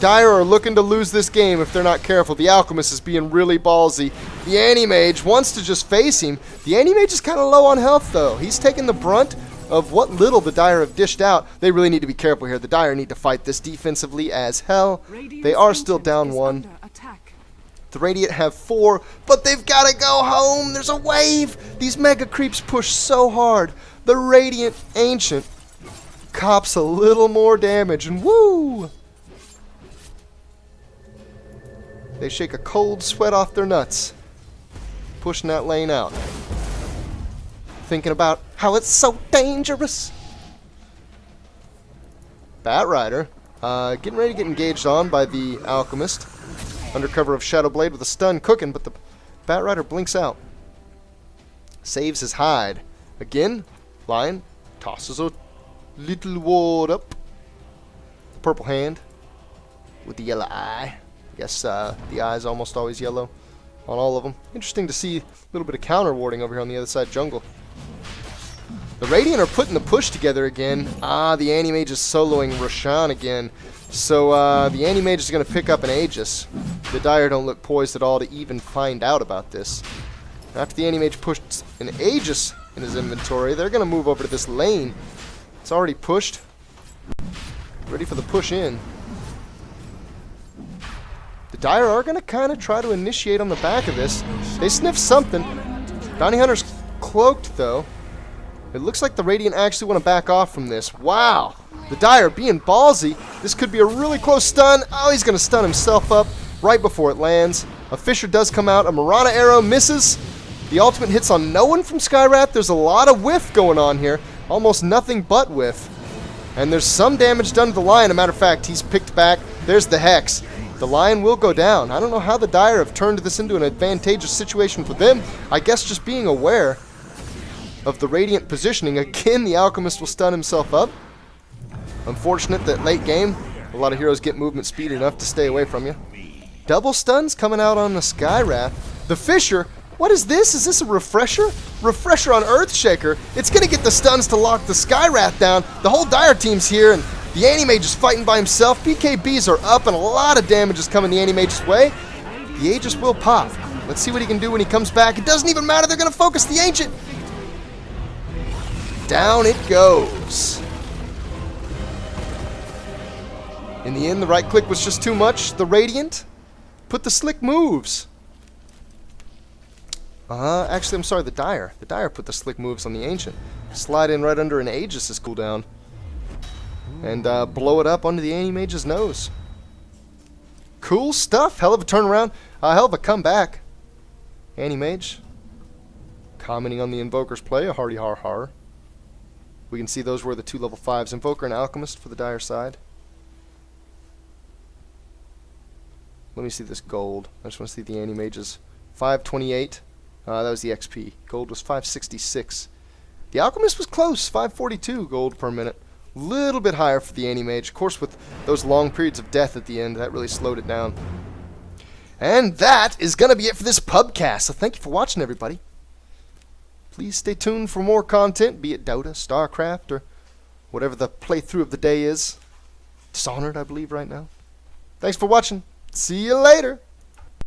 Dire are looking to lose this game if they're not careful. The Alchemist is being really ballsy. The Anti-Mage wants to just face him. The Anti-Mage is kind of low on health, though. He's taking the brunt of what little the Dire have dished out. They really need to be careful here. The Dire need to fight this defensively as hell. They are still down 1. The Radiant have 4, but they've got to go home. There's a wave. These mega creeps push so hard. The Radiant Ancient cops a little more damage, and woo! They shake a cold sweat off their nuts, pushing that lane out. Thinking about how it's so dangerous. Batrider, getting ready to get engaged on by the Alchemist. Under cover of Shadowblade with a stun cooking, but the Batrider blinks out. Saves his hide. Again, Lion tosses a little ward up. The purple hand with the yellow eye. I guess the eye is almost always yellow on all of them. Interesting to see a little bit of counter warding over here on the other side jungle. The Radiant are putting the push together again. The Anti-Mage is soloing Roshan again. So the Anti-Mage is going to pick up an Aegis. The Dire don't look poised at all to even find out about this. After the Anti-Mage pushed an Aegis in his inventory, they're going to move over to this lane. It's already pushed. Ready for the push in. The Dire are going to kind of try to initiate on the back of this. They sniff something. Bounty Hunter's cloaked, though. It looks like the Radiant actually want to back off from this. Wow. The Dire being ballsy. This could be a really close stun. Oh, he's going to stun himself up right before it lands. A Fissure does come out. A Mirana arrow misses. The ultimate hits on no one from Skywrath. There's a lot of whiff going on here. Almost nothing but whiff. And there's some damage done to the Lion. As a matter of fact, he's picked back. There's the Hex. The Lion will go down. I don't know how the Dire have turned this into an advantageous situation for them. I guess just being aware of the Radiant positioning. Again, the Alchemist will stun himself up. Unfortunate that late game, a lot of heroes get movement speed enough to stay away from you. Double stuns coming out on the Skywrath. The Fissure, what is this? Is this a refresher? Refresher on Earthshaker. It's going to get the stuns to lock the Skywrath down. The whole Dire team's here, and the Anti-Mage is fighting by himself. BKBs are up, and a lot of damage is coming the Anti-Mage's way. The Aegis will pop. Let's see what he can do when he comes back. It doesn't even matter. They're going to focus the Ancient. Down it goes. In the end, the right click was just too much. The Radiant put the slick moves. Actually, I'm sorry, the Dire. The Dire put the slick moves on the Ancient. Slide in right under an Aegis' cooldown. And blow it up onto the Anti-Mage's nose. Cool stuff. Hell of a turnaround. Hell of a comeback. Anti-Mage commenting on the Invoker's play. A hearty har har. We can see those were the 2 level 5s. Invoker and Alchemist for the Dire side. Let me see this gold. I just want to see the Anti-Mage's. 528. That was the XP. Gold was 566. The Alchemist was close. 542 gold per minute. Little bit higher for the Anti-Mage. Of course, with those long periods of death at the end, that really slowed it down. And that is going to be it for this pubcast. So thank you for watching, everybody. Please stay tuned for more content, be it DotA, StarCraft, or whatever the playthrough of the day is. Dishonored, I believe, right now. Thanks for watching. See you later.